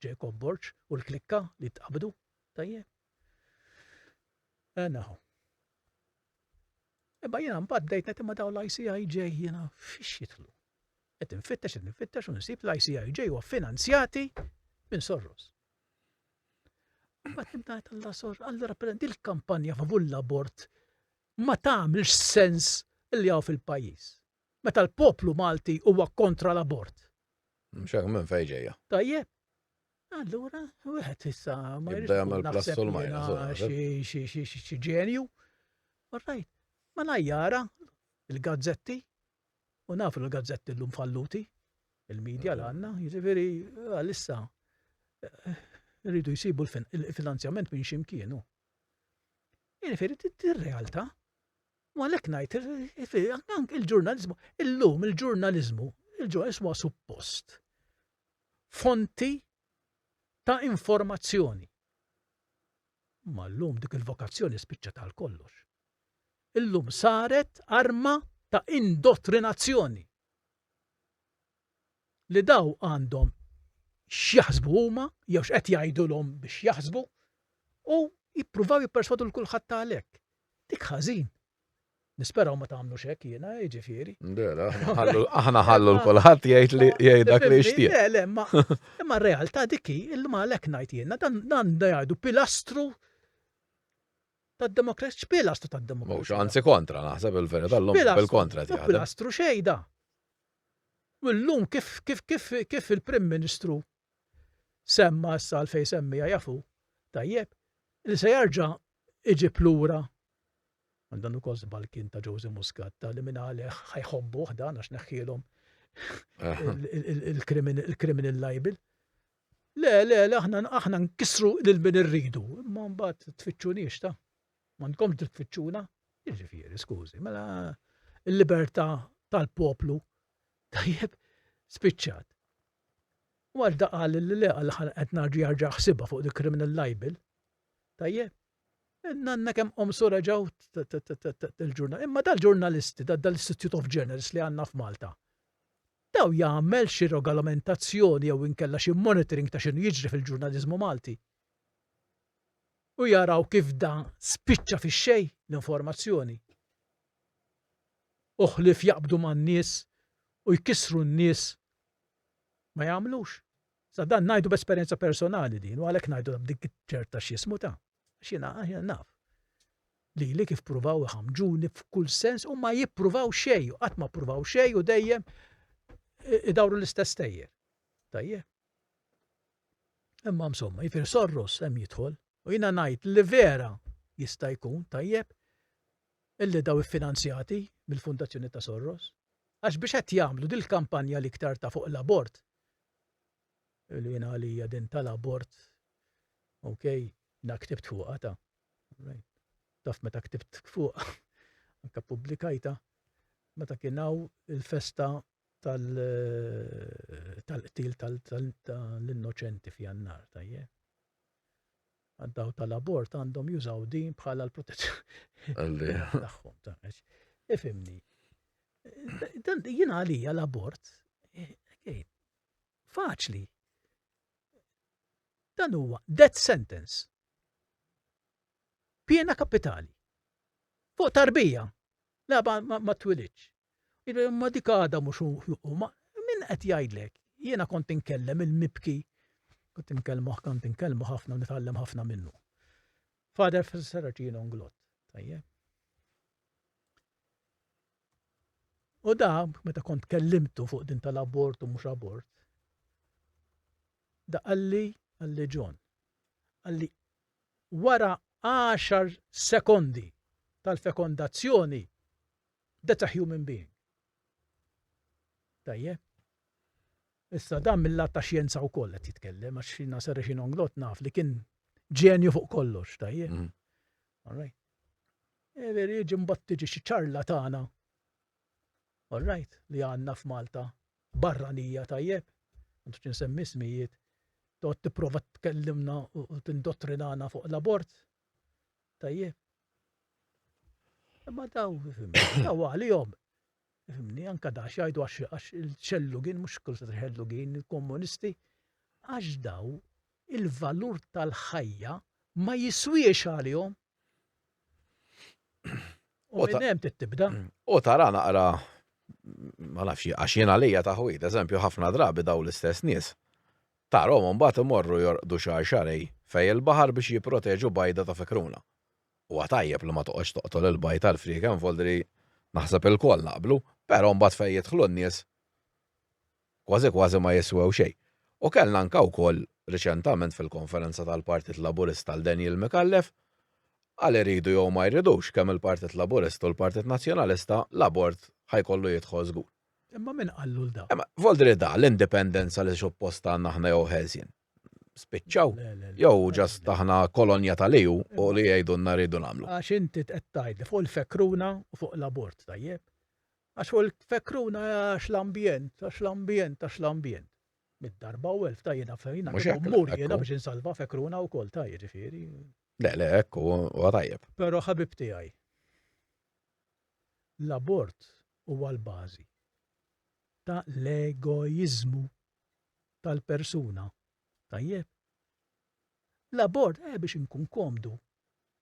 Jacob Borch u l-klikka li tqabdu. Tajjeb. Naħu. Imma jiena mbagħad dejt imma daw l-ICIJ jiena fiex jidħlu. Qed infittex u nsib l-ICIJ huwa finanzjati minn Soros. Mbagħad nibda alla Soros, allura il-kampanja favur l-abort ma tagħmilx sens illi hawn fil-pajjiż. Meta l-poplu Malti huwa kontra l-abort. Mxek minn fejġeja. Tajjeb. Allura, wieħed issa ma Jibda jagħmel naħseb plus u li l-minus, jiena naħseb. xi ġenju. Orrajt, ma najjara il-gazzetti, u nafu l-gazzetti l-lum falluti, il-medja l-għanna, jiġifieri għalissa rridu jisibu il-finanzjament minn ximkienu. Jiġifieri ir-realtà. Ma lek ngħid il-ġurnalizmu, illum il-ġurnalizmu huwa suppost fonti ta' informazzjoni. Ma llum dik il-vokazzjoni spiċċa tal-kollox. Illum saret arma ta' indottrinazzjoni. Li daw għandhom x'jaħsbu huma, jew x'qed jgħidulhom biex jaħsbu, u jippruvaw jipperswadu l-kulħadd għalhekk. Dik ħażin. Nisperaw ma tagħmlux hekk jiena, jiġifieri. Aħna ħallu l-kulħadd jgħid dak li jixtieq. Le, imma r-realtà dik ilma għalhekk ngħid jiena dan jgħidu pilastru tad-demokrazija, x'pilastru Mhux tad-demokrazija. anzi kontra naħseb il-verità llum bil-kontra tiegħek. Pilastru xejda. U llum kif il-Prim Ministru semma issa għalfejn semmija jafu, tajjeb, li se jerġa' iġib lura għandan ukoll żbalkien ta' Joseph Muscat li minn għalih ħajħobbuh dan għax neħħielhom il-criminal libel. Le, aħna nkissru lil min irridu, imma mbagħad tfittxunix ta' m'għandkom tfittxuna, jiġifieri skużi, mela il-libertà tal-poplu tajjeb spiċċat. U għal daqal li qed narġi jarġa' ħsibha fuq il-criminal libel, tajjeb. Nanna kemm qomsu reġgħu il-ġurnal. Imma dal-ġurnalisti, dal-Institute of Journalists li għandna f'Malta, daw jagħmel xi regolamentazzjoni jew inkella xi monitoring ta' x'inhu jiġri fil-ġurnaliżmu Malti. U jaraw kif dan spiċċa fix-xejn l-informazzjoni. Uħlif jaqbdu man-nies u jkissru n-nies ma jagħmlux. Sa dan ngħidu b'esperjenza personali din, u għalhekk ngħidu dik ċerta x'ismu ta'. Xina naf. Li kif pruvaw ħamġuni f'kull sens u ma jippruvaw xejn, qatt ma pruvaw xejn u dejjem idawru l-istess tejjer. Tajjeb. Imma insomma, jifir Soros hemm jidħol u jiena ngħid li vera jista' jkun tajjeb illi daw iffinanzjati mill-Fundazzjoni ta' Soros. Għax biex qed jagħmlu dil-kampanja li iktar ta' fuq l-abort. Li jiena għalija din tal-abort, okej. Na ktibt fuqha ta' taf meta ktibt fuq anke pubblikajta meta kien hawn il-festa tal-qtil tal-innoċenti f'Jannar tajjeb. Għaddaw tal-abort għandhom jużaw din bħala l-protezzjoni tagħhom. Ifhimni. Jien għalija l-abort faċli. Dan huwa death sentence. Pjena kapitali. Fuq tarbija. La ma twilitx. Ma dik għada mhux huma. Min qed jgħidlek? Jiena kont inkellem il-mibki. Kont inkellmu ħafna u nitgħallem ħafna minnu. Fader Serraċino Nglot. Tajjeb. U da, meta kont kellimtu fuq din tal-abort u mhux abort, da għalli John, għalli wara 10 sekondi tal-fekondazzjoni that's a human being. Tajjeb. Issa dan mill-lat ta' xjenza wkoll qed jitkellem għax xina Serraċino Nglot naf li kien ġenju fuq kollox, tajjeb. All right. Veri jiġi mbagħad tiġi xi ċarlatana. All right, li għandna f'Malta barranija tajjeb. Għandu nsemmi ismijiet. Tot tipprova tkellimna u tindottrinana fuq l-abort. Tajjeb. Imma daw għalihom. Fimni, anka dax jgħidu għax il-ċellugin, mux kull ċellugin, il-komunisti, għax daw il-valur tal-ħajja ma jiswiex għalihom. U minn hemm tibda. U tara naqra, ma nafx, għax jien għalija taħwit, eżempju ħafna drabi daw l-istess nies. Tarhom mbagħad imorru jorqdu xahar xarej fejn il-baħar biex jipproteġu bajda ta' fikruna. U għatajjeb li ma toqgħodx toqtol il-bajt tal-Freekenfold li naħseb il-koll naqblu, però mbagħad fejn jidħlu n-nies kważi ma jiswew xejn. U kellna anke wkoll riċentament fil-konferenza tal-Partit Laburist tal-Daniel Mikallef għal iridu jew ma jridux kemm il-Partit Laburist u l-Partit Nazzjonalista l-abort ħajkollu jidħol żgur. Imma min qallu l-da? Imma voldri da l-indipendenza li suppost għandna aħna jew ħelsien. Spiċċaw jew ġast aħna kolonja tal-EU u li jgħidulna rridu nagħmlu. Għax inti qed tgħidli fuq il-fekruna u fuq l-abort tajjeb. Għax fuq il-fekruna għax l-ambjent. Mid-darba u elf tajjina fejna. Mhux hekk, Mur ekku. jiena biex insalva fekruna wkoll tajjeb ġifieri. Le, ekku huwa tajjeb. Però ħabib tiegħi. L-abort huwa l-bażi ta' l-egoizmu tal-persuna. Tajjeb. L-abort biex inkun komdu.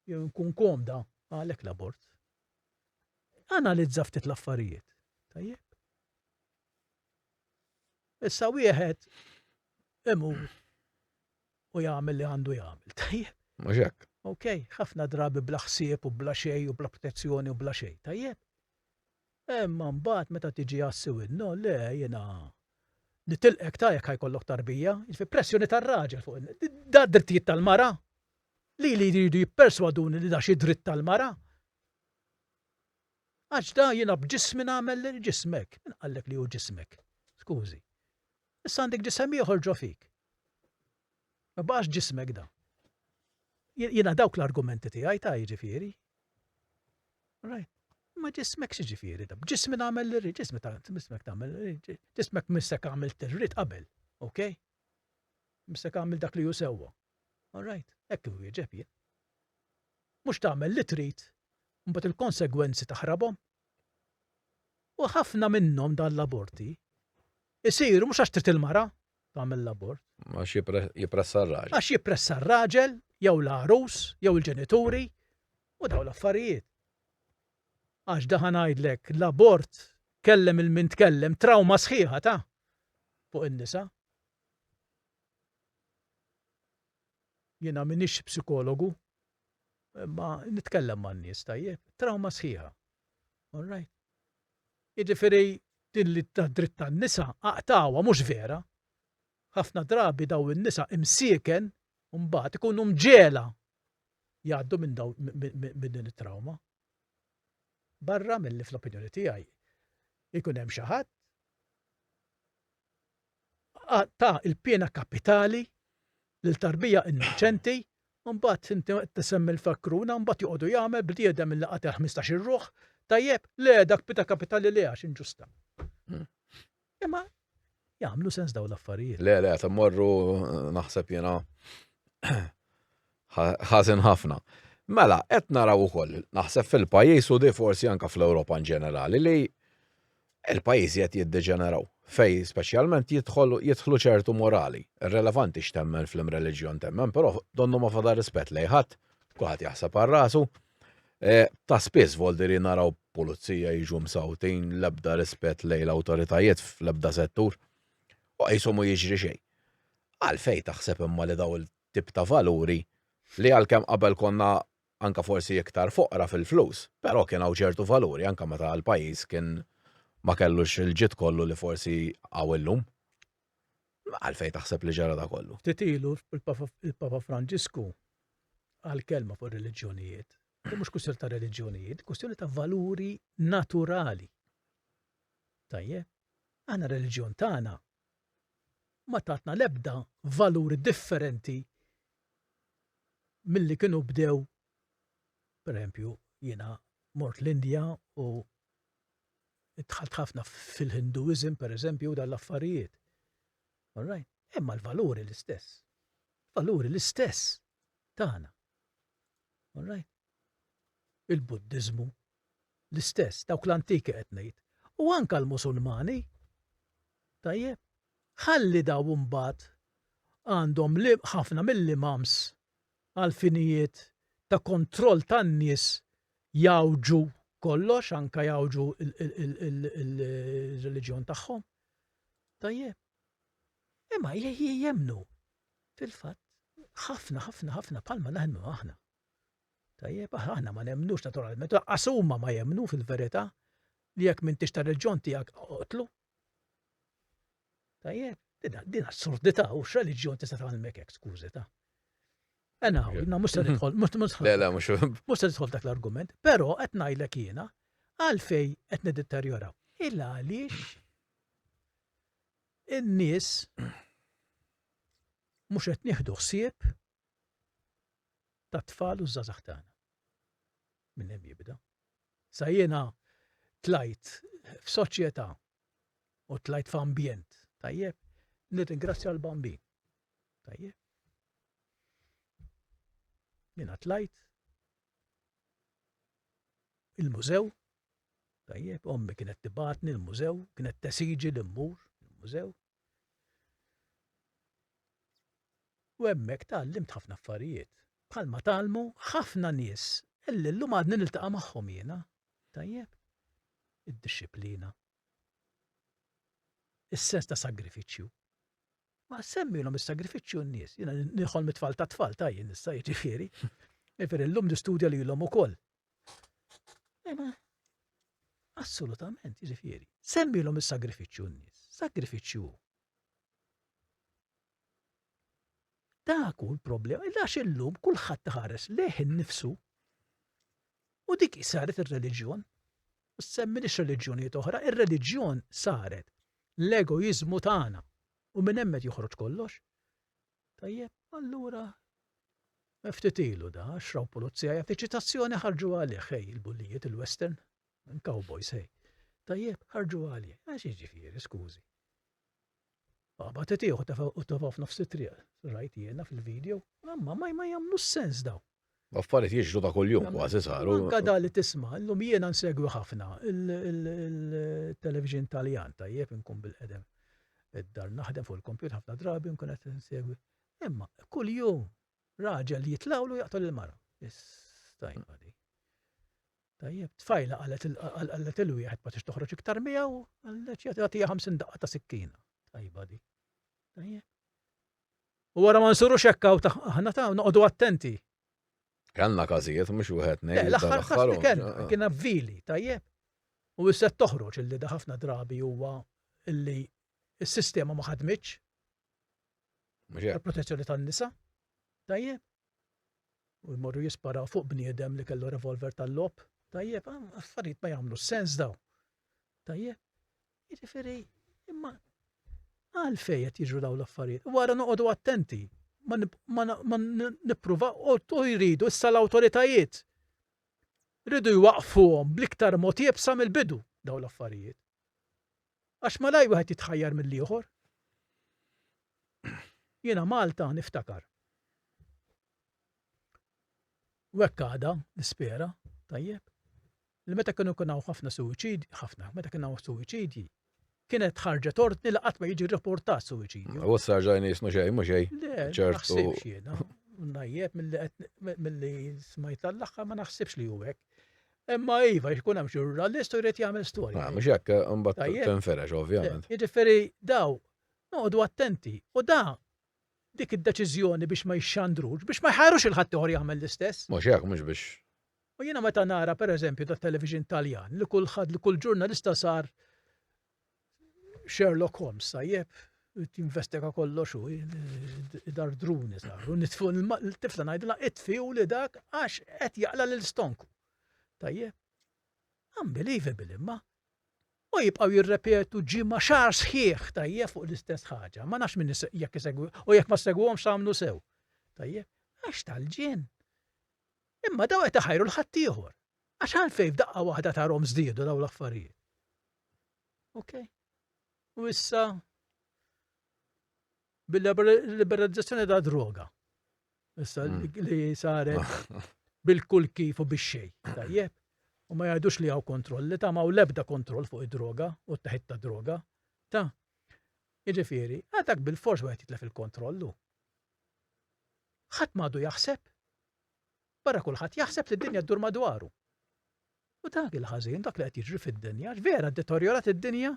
Jew nkun komda għalhekk l-abort. Analizza ftit l-affarijiet. Tajjeb. Issa wieħed imur u jagħmel li għandu jagħmel. Tajjeb. Mhux hekk. Okej, ħafna drabi bla ħsieb u bla xejn u bla protezzjoni u bla xejn. Tajjeb. Imma mbagħad meta tiġi għassiwin, no le jiena nitilqek tajjek ħajkollok tarbija, fi pressjoni tar-raġel fuq da drittijiet tal-mara. Li jridu jipperswaduni li da xi dritt tal-mara. Għax da jiena b'ġismi nagħmel li ġismek. Min qallek li hu ġismek? Skużi. Issa għandek ġisem ieħor ġo fik. Ma baqax ġismek da. Jiena dawk l-argumenti tiegħi ta' jiġifieri. Right. Ma ġismek xi ġifieri da. B'ġismi nagħmel li ġismek tagħmel ġismek missek għamilt irrid qabel. Okay? Missek għamil dak li hu sewwa. All right. Hekk hu jieġeb jien. Mhux tagħmel li trid, mbagħad il-konsegwenzi taħrabhom. U ħafna minnhom dan l-aborti isiru mhux għax trid il-mara tagħmel l-abort. Għax jippressa r-raġel. Għax jippressa r-raġel, jew l-arus, jew il-ġenituri, u daw l-affarijiet. Għax daħan ngħidlek l-abort kellem il-min tkellem trauma sħiħa ta' fuq in-nisa. Jiena minix psikologu, ma nitkellem man-nies tajjeb, trauma sħiħa. All right. Jiġifieri din li ta' dritt tan-nisa aqtawa mhux vera. Ħafna drabi daw in-nisa imsieken u mbagħad ikunu mġela jgħaddu minn din it-trauma. Barra milli fl-opinjoni tiegħi ikun hemm xi ħadd ta' il-pjena kapitali lil tarbija innoċenti u mbagħad inti tisemmi l-fakruna u mbagħad joqogħdu jagħmel bniedem il qatel 15 ruħ tajjeb le dak pita kapitali li għax inġusta. Imma jagħmlu sens daw l-affarijiet. Le, timmorru naħseb jiena ħażin ħafna. Mela, qed naraw ukoll naħseb fil-pajjiż u di forsi anke fl-Ewropa in ġenerali li il-pajjiżi qed jiddeġeneraw fej speċjalment jidħlu ċertu morali. Irrelevanti x'temmen fl-reliġjon temmen, però donnu ma fadar rispett lejn ħadd, kulħadd jaħseb għal rasu. Ta' spiss voldiri naraw pulizija jiġu msawtin l-ebda rispett lejn l-awtoritajiet fl-ebda settur u qishom jiġri xejn. Għalfejn taħseb imma li daw il-tip ta' valuri li għalkemm qabel konna anka forsi iktar foqra fil-flus, però kien hawn ċertu valuri anka meta l-pajjiż kien ma kellux il-ġid kollu li forsi għaw illum. Għalfejn taħseb li ġara da kollu. Titilu il-Papa Franġisku għal-kelma fuq reliġjonijiet. Mhux kwistjoni ta' reliġjonijiet, kwistjoni ta' valuri naturali. Tajjeb, għandna reliġjon tagħna ma tatna l-ebda valuri differenti milli kienu bdew, pereżempju, jiena mort l-Indja u idħalt ħafna fil-Hinduizm, pereżempju, dan l-affarijiet. All right? Imma l-valuri l-istess. Valuri l-istess tagħna. All right? Il-Buddiżmu l-istess, dawk l-antiki qed ngħid. U anke l-Musulmani, tajjeb, ħalli daw mbagħad għandhom ħafna mill-imams għal finijiet ta' kontroll tan-nies jawġu kollox, anke jawġu il-reliġjon tagħhom. Tajjeb. Imma jemnu fil-fatt ħafna bħalma naħdmu aħna. Tajjeb, aħna ma nemnux naturalment, qasuma ma jemnu fil-verità li jekk m'intix ta' reġjon tiegħek oqtlu. Tajjeb, din assurdità u x'reliġjon tista' tagħmelek hekk skużi ta'. Jiena mhux se nidħol Le, le, mhux mhux se nidħol dak l-argument, però qed ngħidlek jiena għalfejn qed niddeterjoraw. Illa għaliex in-nies mhux qed nieħdu ħsieb tat-tfal u żgħażagħ tagħna. Minn hemm jibda. Sa jiena tlajt f'soċjetà u tlajt f'ambjent, tajjeb, nirringrazzja l-bambin. Tajjeb. Jiena tlajt il-mużew, tajjeb, ommi kienet tibatni l-mużew, kienet tesiġi l-immur, il-mużew. U hemmhekk tallimt ħafna affarijiet. Bħalma talmu ħafna nies illi llum għadni niltaqa' magħhom jiena, tajjeb, id-dixxiplina, is-sens ta' sagrifiċċju. Ma semmilhom is-sagrifiċċju n-nies, jiena nieħol mit-tfal ta' tfal tajjin issa jiġifieri. Jiġifieri llum nistudja lilhom ukoll. Ma assolutament, jiġifieri. Semmilhom is-sagrifiċċju n-nies. Sagrifiċċju. Dak hu l-problema, għax illum kulħadd iħares lejh innifsu u dik saret ir-reliġjon. U semmilix reliġjonijiet oħra, ir-reliġjon saret l-egoiżmu tagħna u minn hemmet joħroġ kollox. Tajjeb, allura ftit ilu da, xraw pulizija jagħti ċitazzjoni ħarġu għalih ħej il-bullijiet il-western, cowboys ħej. Tajjeb, ħarġu għalih, għax jiġifieri, skużi. Baba titieħu u tafaf nofs it-triq, rajt jiena fil-video, ma jagħmlu sens daw. Affarijiet jiġru ta' kuljum kważi saru. Anka da li tisma' llum jiena nsegwi ħafna il-television Taljan tajjeb inkun bil-qedem id-dar naħdem fuq il-kompjut ħafna drabi nkun qed insegwi. Imma kuljum raġel jitlawlu jaqtol il-mara. Tajba di. Tajjeb, tfajla qalet il-wieħed ma tix toħroġ iktar miegħu, għallet jagħtiha 50 daqqa ta' sikkina. Tajba di. Tajjeb. U wara ma nsurux hekk aħna ta' noqogħdu attenti. Kanna każijiet mhux wieħed ngħid. L-aħħar każ li kien avvili, tajjeb. U issa toħroġ illi da ħafna drabi huwa illi s-sistema ma ħadmitx. Il-protezzjoni tan-nisa. Tajjeb. U jmorru jisparaw fuq bniedem li kellu revolver tal-lob. Tajjeb, affarijiet ma jagħmlu sens daw. Tajjeb. Jiġifieri, imma għalfejn qed jiġru daw l-affarijiet. Wara noqogħdu attenti. Ma nippruva u jridu issa l-awtoritajiet. Ridu jwaqfuhom bl-iktar mod jibsa mill-bidu daw l-affarijiet. Għax ma laj wieħed jitħajjar mill-ieħor. Jiena Malta niftakar. U hekk għada nispera, tajjeb. Li meta kienu ħafna suwiċidji, kienet ħarġet ordni li qatt ma jiġi rrapportat suwiċidju. U sarġajni jismu xejn, mhux xejn. Le, ċertu. naħsibx jiena. Najjeb milli smajt tal-aħħar ma naħsibx li hu hekk. Imma iva jkun hemm ġurnalist u jrid jagħmel storja. Mhux hekk imbagħad tinferex ovvjament. Jiġifieri daw noqogħdu attenti u da dik id-deċiżjoni biex ma jixxandrux, biex ma jħarrux il-ħadd ieħor jagħmel l-istess. Mhux hekk mhux biex. U jiena meta nara pereżempju tat-television Taljan li kull ġurnalista sar Sherlock Holmes, tajjeb, tinvestiga kollox u dardruni saru, nitfu l-tifla ngħidilha itfiw li dak għax qed jaqla l-stonku. Tajjeb. Unbelievable imma. U jibqgħu jirrepetu ġimma xahar sħiħ tajjeb fuq l-istess ħaġa. Ma nafx min jekk isegwu u jekk ma segwhomx għamlu sew. Tajjeb. Għax tal-ġien. Imma daw qed iħajru l-ħadd ieħor. Għax għalfejn f'daqqa waħda tarhom żdiedu daw l-affarijiet. Okay. U issa bil-liberalizzazzjoni ta' droga. Issa li saret bil-kull kif u bix-xejn. Tajjeb. U ma jgħidux li hawn kontrolli ta' ma' l-ebda kontroll fuq id-droga u t-taħid ta' droga. Ta' jiġifieri, għadak bil-fors wieħed jitlef il-kontrollu. Ħadd m'għadu jaħseb. Barra kulħadd jaħseb li d-dinja ddur madwaru. U dak il-ħażin dak li qed jiġri fid-dinja, vera deteriorat id-dinja.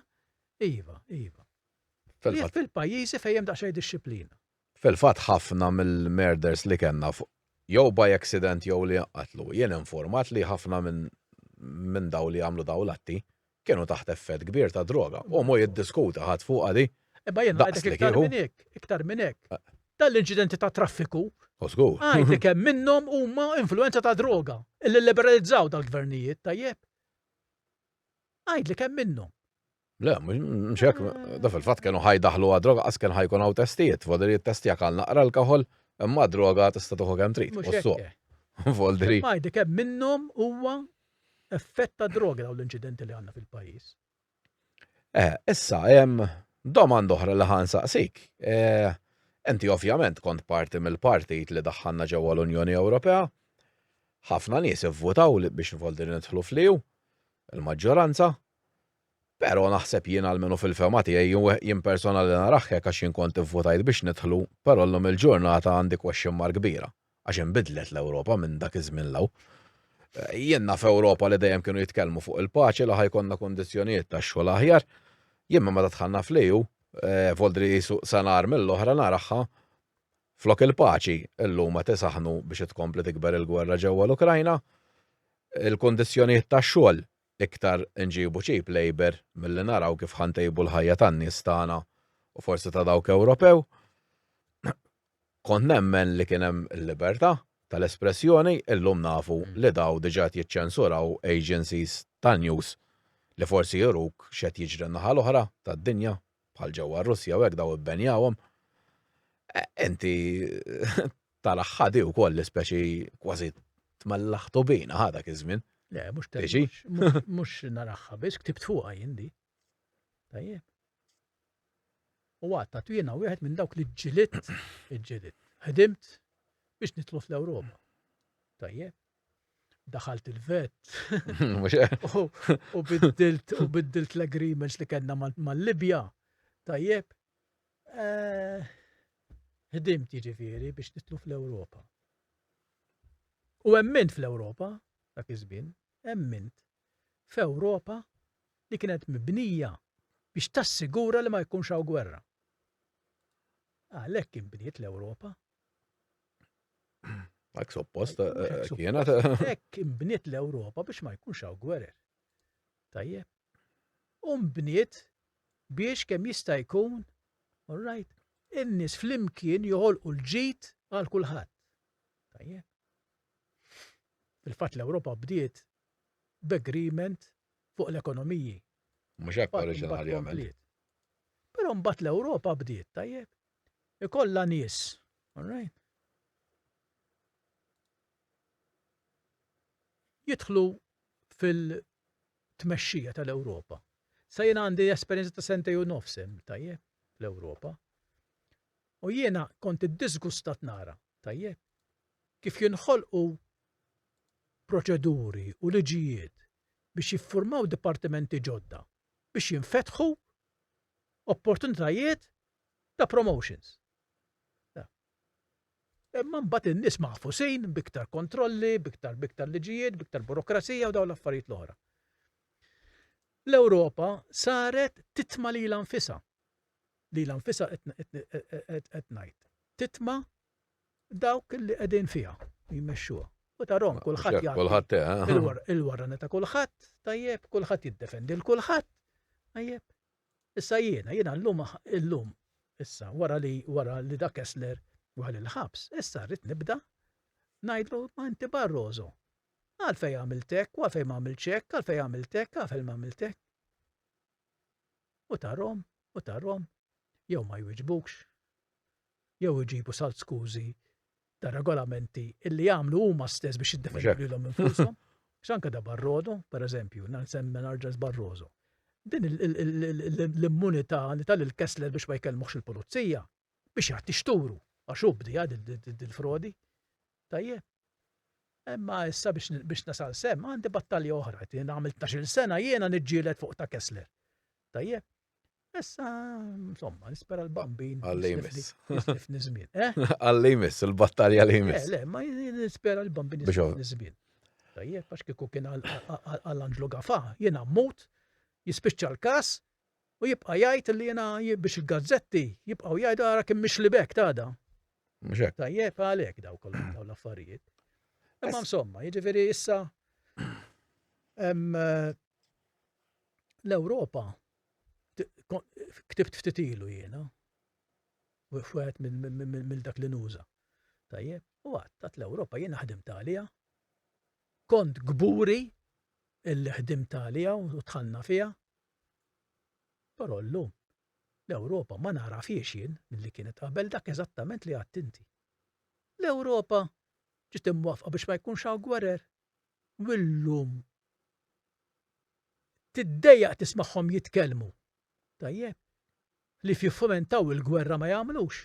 Iva. Fil-pajjiżi fejn hemm daqsxejn dixxilpina. Fil-fatt ħafna mill-murders li kellna jew by accident jew li qatlu. Jien informat li ħafna minn daw li għamlu daw l-atti kienu taħt effett kbir ta' droga. U mu jiddiskuta ħadd fuq għadi. Imma jien ngħidlek Daqslek iktar ieħu. minn hekk, iktar minn hekk. Tal-inċidenti ta' traffiku, Żgur. għajdlek hemm minnhom huma influenza ta' droga illi liberalizzaw dal-gvernijiet, tajjeb. Għajdlek hemm minnhom. Le, mhux hekk, da fil-fatt kienu ħajdaħlu droga qas kien ħajkun hawn testijiet, fodri t-testijak għal naqra l-kaħol, imma droga tista' tieħu kemm trid. Mhux Ussuq. hekk. Voldri. Ma għajdlek hemm minnhom huwa effett ta' droga dawn l-inċidenti li għandna fil-pajjiż. Issa hemm domanda oħra li ħansaqsik. Enti ovvjament kont parti mill-partit li daħħalna ġewwa l-Unjoni Ewropea. Ħafna nies ivvutaw biex Voldri nidħlu fliw, il-maġġoranza. Però naħseb jien għalmenu fil-fema tiegħi jien personali naraħ hekk għax jien kont ivvutajt biex nidħlu, però llum il-ġurnata għandi question mark kbira għax inbidlet l-Ewropa minn dak iż-żmien law. Jien naf Ewropa li dejjem kienu jitkellmu fuq il-paċi li ħajkonna kondizzjonijiet tax-xogħol aħjar. Jien meta tħallna fleju, Voldri sanar mill-oħra naraħħa flok il-paċi illum ma tisaħnu biex tkompli tikber il-gwerra ġewwa l-Ukrajna. Il-kondizzjonijiet tax-xogħol iktar nġibu cheap labor milli naraw kif ħantejbu l-ħajja tan-nies tagħna u forsi ta' dawk Ewropew. Kont nemmen li kien hemm il-libertà tal-espressjoni, illum nafu li daw diġà jiċċensuraw agencies tan-news li forsi juruk x'qed jiġri n-naħa l-oħra tad-dinja bħal ġewwa r-Russja u hekk daw ibbenjawhom. Enti tal-aħħadi wkoll ispeċi kważi tmellaħtu bina ħadak iż-żmien. Le, mhux Tiġi? mhux naraħħa biss ktibt fuqha jien di. Tajjeb. U għatta jiena wieħed minn dawk li ġġilit. Ħdimt biex nitlu fl-Ewropa. Tajjeb. Daħalt il-vet u biddilt l-agreements li kellna mal-Libja. Tajjeb. Ħdimt jiġifieri biex nitlu fl-Ewropa. U emmint fl-Ewropa, dak iż-żmien, emmint f'Ewropa li kienet mibnija biex tassigura li ma jkunx hawn gwerra. Għalhekk inbniet l-Ewropa. Hekk suppost Hekk kienet. Hekk inbniet l-Ewropa biex ma jkunx hawn gwerer. Tajjeb. U mbniet biex kemm jista' jkun, all right, in-nies flimkien joħolqu l-ġid għal kulħadd. Tajjeb. Fil-fatt l-Ewropa bdiet b'agreement fuq l-ekonomiji. Mhux hekk oriġinarjament. Però mbagħad l-Ewropa bdiet, tajjeb. Ikollha nies, all right. Jidħlu fil-tmexxija tal-Ewropa. Sa jien għandi esperjenza ta' sentej u nofsem, tajjeb, fl-Ewropa. U jiena kont iddisgustat nara, tajjeb, kif jinħolqu proċeduri u liġijiet biex jiffurmaw dipartimenti ġodda biex jinfetħu opportunitajiet ta' promotions. Imma mbagħad in-nies maħfusin biktar kontrolli, biktar liġijiet, biktar burokrazija u dawn l-affarijiet l-oħra. L-Ewropa saret titma' lilha nfisha. Lilha nfisha qed ngħid. Titma' dawk li qegħdin fiha jmexxuha. U tarom kulħadd Kulħadd il-warrana ta' kulħadd, tajjeb, kulħadd jiddefendi l-kulħadd. Tajjeb. Issa jiena llum issa wara li dak Kessler għal il-ħabs, issa rrid nibda ngħidlu ma inti Barroso. Għalfejn għamiltek, għalfejn ma għamiltek, għalfejn għamiltek, għalfejn ma għamiltek. U tarhom, jew ma jwiġbux, jew iġibu salt skużi ta' regolamenti illi jagħmlu huma stess biex jiddefendu lilhom infushom. X'anke da Barroso, pereżempju, nsemmi narġas Barroso. Din l-immunità li tal-Kessler biex ma jkellmuhx il-pulizija biex jagħti xturu għax ubdi il-frodi. Tajjeb. Imma issa biex nasal sem għandi battalja oħra, għamilt 12 sena jiena niġġieled fuq ta' Kessler. Tajjeb. Issa, insomma, nispera l-bambin. Jislifni żmien. Għall-limis, il-battalja limis. Le, ma nispera l-bambin jislifni żmien. Tajjeb, għax kieku kien għall-Anġlu Gafà, jiena mmut, jispiċċa l-każ u jibqa' jgħid li jiena biex il-gazzetti jibqgħu jgħidu ara kemm mhix li bek tada. Mhux hekk. Tajjeb għalhekk daw kollha dawn l-affarijiet. Imma insomma, jiġifieri issa l-Ewropa ktibt ftit ilu jiena. F'wieħed mill dak li nuża. Tajjeb, u għadt l-Ewropa jiena ħdimt għaliha. Kont gburi illi ħdimt għaliha u tħanna fiha. Però llum l-Ewropa ma nara fiex jien milli kienet qabel dak eżattament li għadt inti. L-Ewropa ġiet imwafqa biex ma jkunx hawn gwerer. U llum tiddejjaq tismagħhom jitkellmu. Tajjeb, li jiffomentaw il-gwerra ma jagħmlux.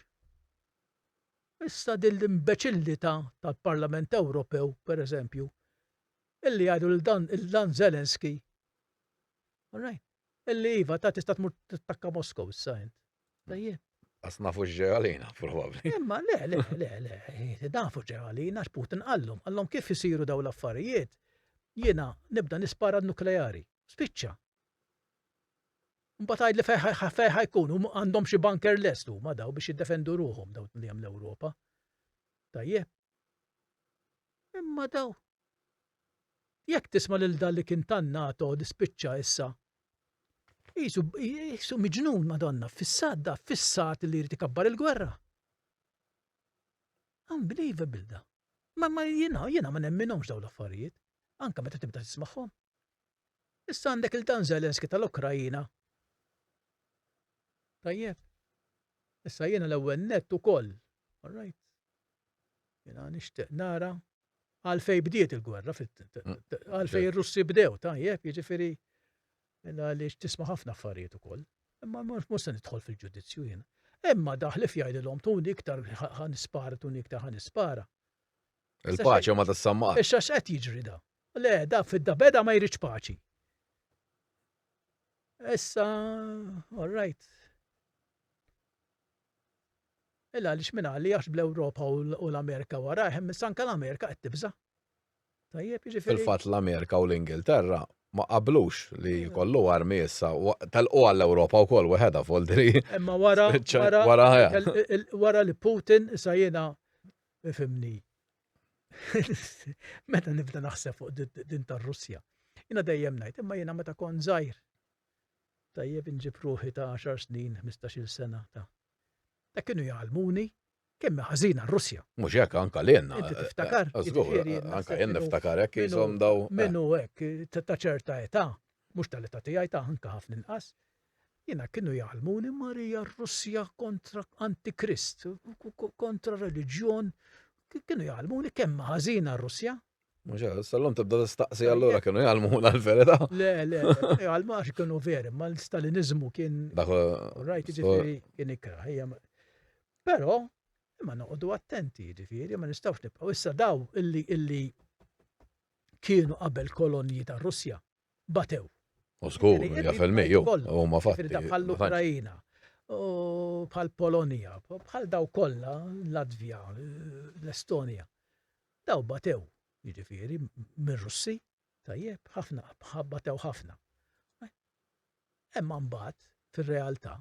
Issa din l-imbeċillità tal-Parlament Ewropew, pereżempju, illi jgħidu l-Dan Zelensky. Alright. Illi iva ta' tista' tmur tattakka Moskow issa int. Tajjeb. Għas nafu ġeħalina, probabli. Imma le, nafu ġeħalina x'Putin qallhom kif isiru daw l-affarijiet. Jiena nibda nispara nukleari. Spiċċa. Mbagħad li fejn ħajkunu għandhom xi bunker lest huma daw biex jiddefendu ruhom daw li hemm l-Ewropa. Tajjeb. Imma daw. Jekk tisma' lil dan li kien tan-NATO dispiċċa issa. Jisu miġnun Madonna, fissat li jrid ikabbar il-gwerra. Unbelievable da. Ma jiena ma nemminhomx daw l-affarijiet. Anke meta tibda tismagħhom. Issa għandek il-Dan Zelensky tal-Ukrajina. Tajjeb. Issa jiena l-ewwel nett ukoll. All right. Jiena nixtieq nara għalfejn bdiet il-gwerra għalfejn ir-Russi bdew, tajjeb, jiġifieri għaliex tisma' ħafna affarijiet ukoll. Imma mhux se nidħol fil-ġudizzju jiena. Imma daħlif jgħidilhom tuni iktar ħanispara, tuni iktar ħanispara. Il-paċi ma tassammax. Issa x'qed jiġri da? Le, da fid-dabeda ma jridx paċi. Issa, all right. Illa għaliex minn għalli għax bl-Ewropa u l-Amerika wara, imma anke l-Amerika qed tibża. Tajjeb, jiġifieri. Fil-fatt l-Amerika u l-Ingilterra ma qablux li jkollu armi issa tal-qu għall-Ewropa wkoll weħeda foldri. Imma wara li Putin issa jiena ifhimni. Meta nibda naħseb fuq din tar-Russja. Jiena dejjem ngħid, imma jiena meta kont żgħir. Tajjeb inġib ruħi ta' 10 snin, 15-il sena ta' kienu jgħalmuni kemm ħażina r-Russja. Mhux hekk anke lilna. Inti tiftakar. Anke jien niftakar hekk jisom daw. Minnu hekk ta' ċerta età, mhux tal-età tiegħi ta' anke ħafna inqas. Jiena kienu jgħalmuni Marija r-Russja kontra Antikrist, kontra reliġjon. Kienu jgħalmuni kemm ħażina r-Russja. Mhux hekk, sallhom tibda tistaqsi allura kienu jgħalmuna l-verità. Le, jgħalmu għax kienu veri, ma l-Stalinizmu kien. Right, jiġifieri kien ikra. Però, imma noqogħdu attenti, jiġifieri, ma nistgħux nibqgħu issa daw illi kienu qabel kolonji ta' Russja batew. Żgur, fil-mejju, huma fatti. Bħall-Ukrajina, bħal Polonja, bħal daw kollha, Latvja, l-Estonja. Daw batew, jiġifieri, mir-Russi, tajjeb, ħafna, batew ħafna. Imma mbagħad, fir-realtà,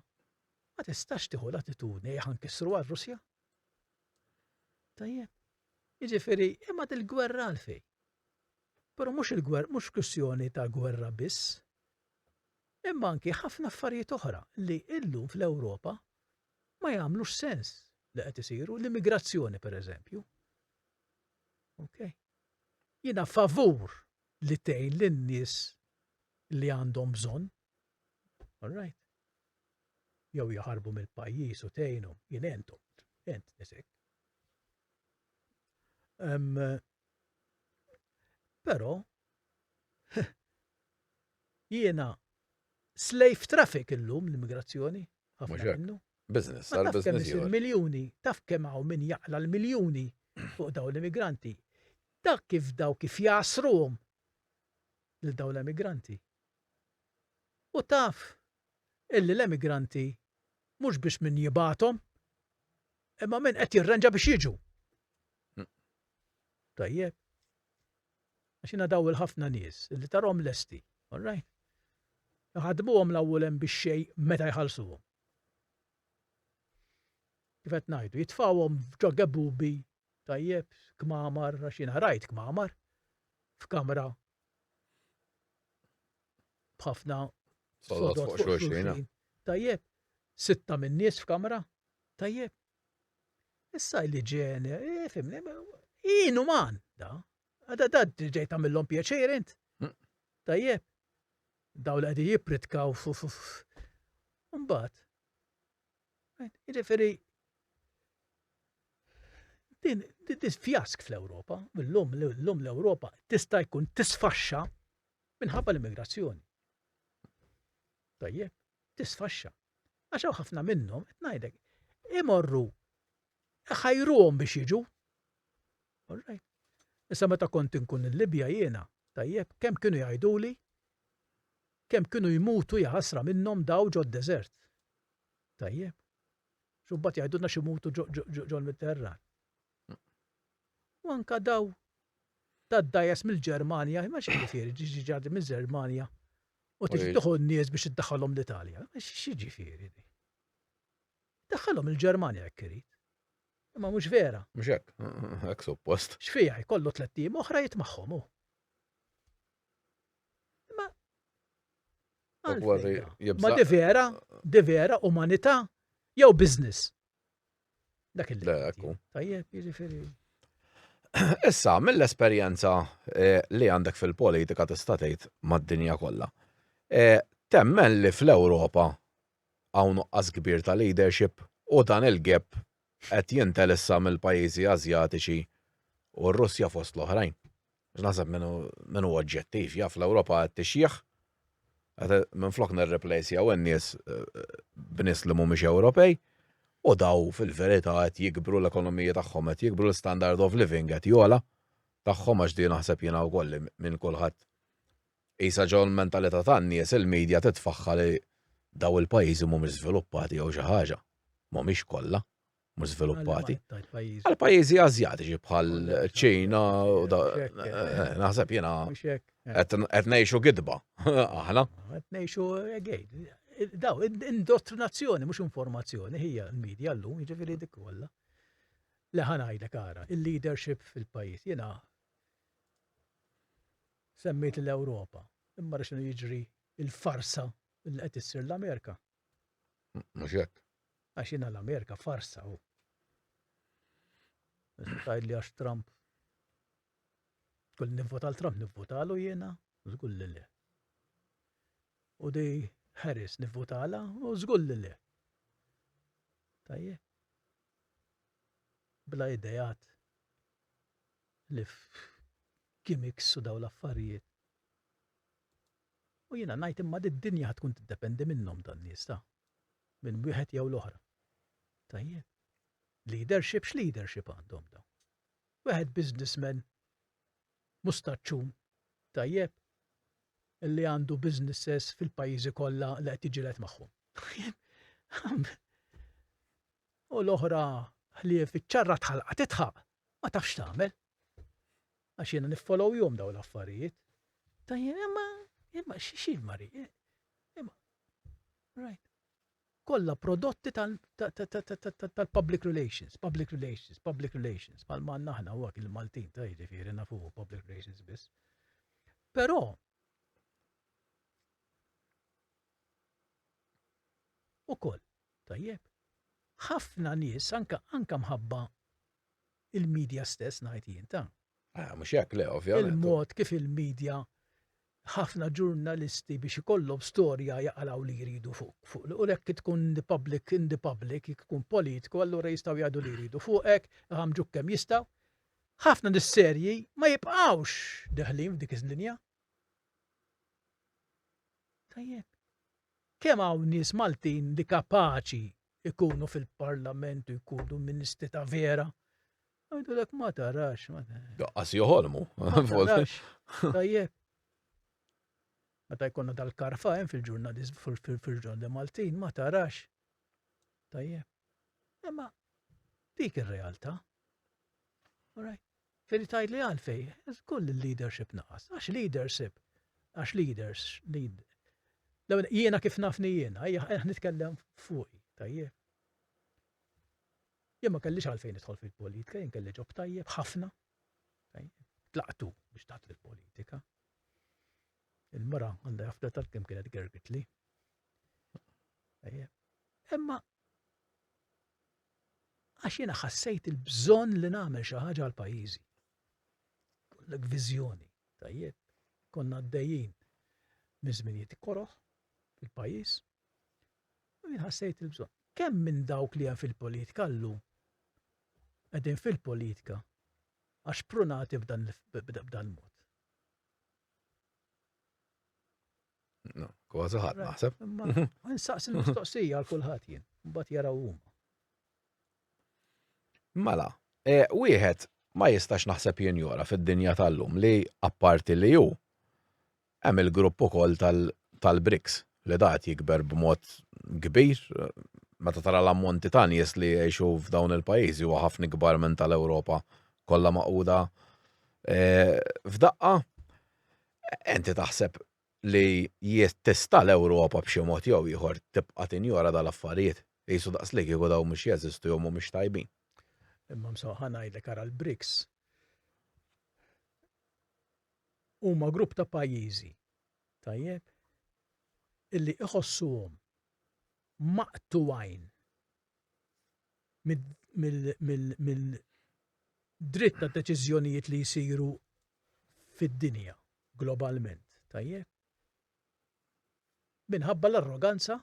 ma tistax tieħu l-attitudni ħankissru għar-Russja. Tajjeb. Jiġifieri, imma il-gwerra għalfejn. Però mhux kwistjoni ta' gwerra biss. Imma anki ħafna affarijiet oħra li illum fl-Ewropa ma jagħmlux sens li qed isiru l-immigrazzjoni pereżempju. Okay. Jiena favur li tgħin lin-nies li għandhom bżonn. All right. Jew jaħarbu mill-pajjiż u tgħinhom jien ent nisek. Però jiena slave traffic illum l-immigrazzjoni ħafna minnu. Business, għal business. Miljuni, taf kemm hawn min jaqla l-miljuni fuq dawn l-immigranti. Dak kif jasruhom lil dawn l-immigranti. U taf illi l-immigranti mhux biex min jibatom, imma min qed jirranġa biex jiġu. Tajjeb. Għax jiena daw il-ħafna nies illi tarhom lesti, all right? Ħadmuhom l-ewwel hemm bix-xejn meta jħallsuhom. Kif qed ngħidu, jitfgħuhom ġo gebubi, tajjeb, kmamar, għax jiena rajt kmamar f'kamra b'ħafna Sodot fuq xulxin. tajjeb, 6 minn nies f'kamra, tajjeb. Issa li ġeni, fimni, inuman, da. Da ġej tagħmilhom pjaċir int. Tajjeb. Daw li qegħdin jippritkaw Mbagħad. Jiġifieri din fjask fl-Ewropa, llum l-Ewropa tista' jkun tisfaxxa minħabba l-immigrazzjoni. Tajjeb, tisfaxxa. Għax hawn ħafna minnhom qed ngħidlek imorru ħajruhom biex jiġu. All right. Issa meta kont inkun il-Libja jiena, tajjeb, kemm kienu jgħiduli, kemm kienu jmutu jaħasra minnhom daw ġo d-deżert. Tajjeb. Xubbat jgħidulna ximutu ġo l-Mediterran. U anka daw tad-dajes mill-Ġermanja, ma x'jiġifieri ġiġi mill-Ġermanja u tiġi tieħu n-nies biex iddaħħalhom l-Italja. Ma x'jiġifieri di? Daħħalhom il-Ġermanja jekk irid. Imma mhux vera. Mhux hekk, hekk suppost. X'fija jkollu 3 tim oħra jitmaħħom hu. Ma di vera umanità jew business. Dak il Tajjeb, jiġifieri. Issa, mill-esperjenza li għandek fil-politika tista' tgħid mad-dinja kollha. Temmen li fl-Ewropa hawn nuqqas kbir ta' leadership u dan il-gap qed jintelissa mill-pajjiżi Asjatiċi u r-Russja fost l-oħrajn. Naħseb minnu oġġettiv, jaf fl-Ewropa qed tixjieħ minflok nirreplacjaw in-nies b'nies li mhumiex Ewropej u daw fil-verità qed jikbru l-ekonomija tagħhom, qed jikbru l-standard of living qed jola tagħhom għax din naħseb jiena wkoll minn kulħadd. Isa ġew l-mentalità tan-nies il-medja titfaħħa li daw il-pajjiżi mhumiex żviluppati jew xi ħaġa. Mhumiex kollha mhux żviluppati. Għal-pajjiżi Asjatiċi bħal ċina u naħseb jiena qed ngħixu gidba aħna. Qed ngħixu daw indottrinazzjoni mhux informazzjoni hija l-medja llum jiġifieri dik kollha. Le ħanajdlek ara, il-leadership fil-pajjiż jiena semmejt l-Ewropa, imma x'inhu jiġri il-farsa li qed issir l-Amerika. Mhux hekk. Għax jiena l-Amerika farsa hu. Tgħidli għax Trump. Kull nivvota l-Trump nivvotalu jiena, żgur li le. U di Harris nivvotala u żgur li le. Tajjeb. Bla idejat li gimmicks u daw l-affarijiet. U jiena ngħid imma d-dinja tkun tiddependi minnhom dan nies ta' minn wieħed jew l-oħra. Tajjeb. Leadership x'leadership għandhom daw. Wieħed businessman mustaċċun tajjeb illi għandu businesses fil-pajjiżi kollha li qed jiġilet magħhom. U l-oħra li fiċ-ċarra tħalqa titħaq ma tafx tagħmel. Għax jiena niffollow jom daw l-affarijiet. Tajjeb imma xi mari. Right. Kolla prodotti tal-public relations, mal-man naħna huwa il-Maltin ta' jiġifieri nafu public relations biss. Però ukoll tajjeb ħafna nies anka mħabba il-medja stess ngħid jien ta'. Mhux hekk le ovvjament. Il-mod kif il-medja ħafna ġurnalisti biex ikollhom storja jaqalaw li jridu fuq. U lekk tkun in the public, tkun politiku, allura jistgħu jgħidu li jridu fuqek, ħamġu kemm jistgħu. Ħafna nis-serji ma jibqgħux deħlin f'dik iż-linja. Tajjeb. Kemm hawn nies Maltin li kapaċi ikunu fil-Parlament u jkunu ministri ta' vera. Għajdulek ma tarax. Daqqas joħolmu. Tajjeb. Meta jkollna dal-karfa hemm fil-ġurnali Maltin ma tarax. Tajjeb. Imma dik ir-realtà. Alright. Fejn tgħidli għalfej, kull il-leadership naqas. Għax leaders. Jiena kif nafni jiena, nitkellem fuqi, tajjeb. Jien ma kellix għalfejn nidħol fil-politika, jien kelli ġob tajjeb ħafna. Tlaqtu biex taħt fil-politika. Il-mara għandha jafda tal-kem kienet gergitli. Tajjeb. Imma għax jiena ħassejt il-bżonn li nagħmel xi ħaġa għal pajjiżi. Kollek viżjoni, tajjeb. Konna għaddejjin minn żminijiet koroħ fil-pajjiż. U jien ħassejt il-bżonn. Kemm minn dawk li hemm fil-politika llum qegħdin fil-politika għax prunati b'dan il-mod. No, kważi ħadd naħseb. Imma nsaqs il-mistoqsija għal kulħadd jien, mbagħad jaraw huma. Mela, wieħed ma jistax naħseb jinjora fid-dinja tal-lum li apparti li hu hemm il-grupp ukoll tal-BRICS li dat jikber b'mod kbir meta tara l-ammonti ta' nies li jgħixu f'dawn il-pajjiżi huwa ħafna kbar minn tal-Ewropa kollha maquda f'daqqa. Enti taħseb li tista' l-Ewropa b'xi mod jew ieħor tibqa' tinjora dal-affarijiet qisu daqs li kieku dawn mhux jeżistu jew mhumiex tajbin. Imma msaħħa ngħidlek ara l-BRICS huma grupp ta' pajjiżi tajjeb illi iħossuhom maqtuwajn mill-dritt ta' deċiżjonijiet li jsiru fid-dinja globalment, tajjeb. Minħabba l-arroganza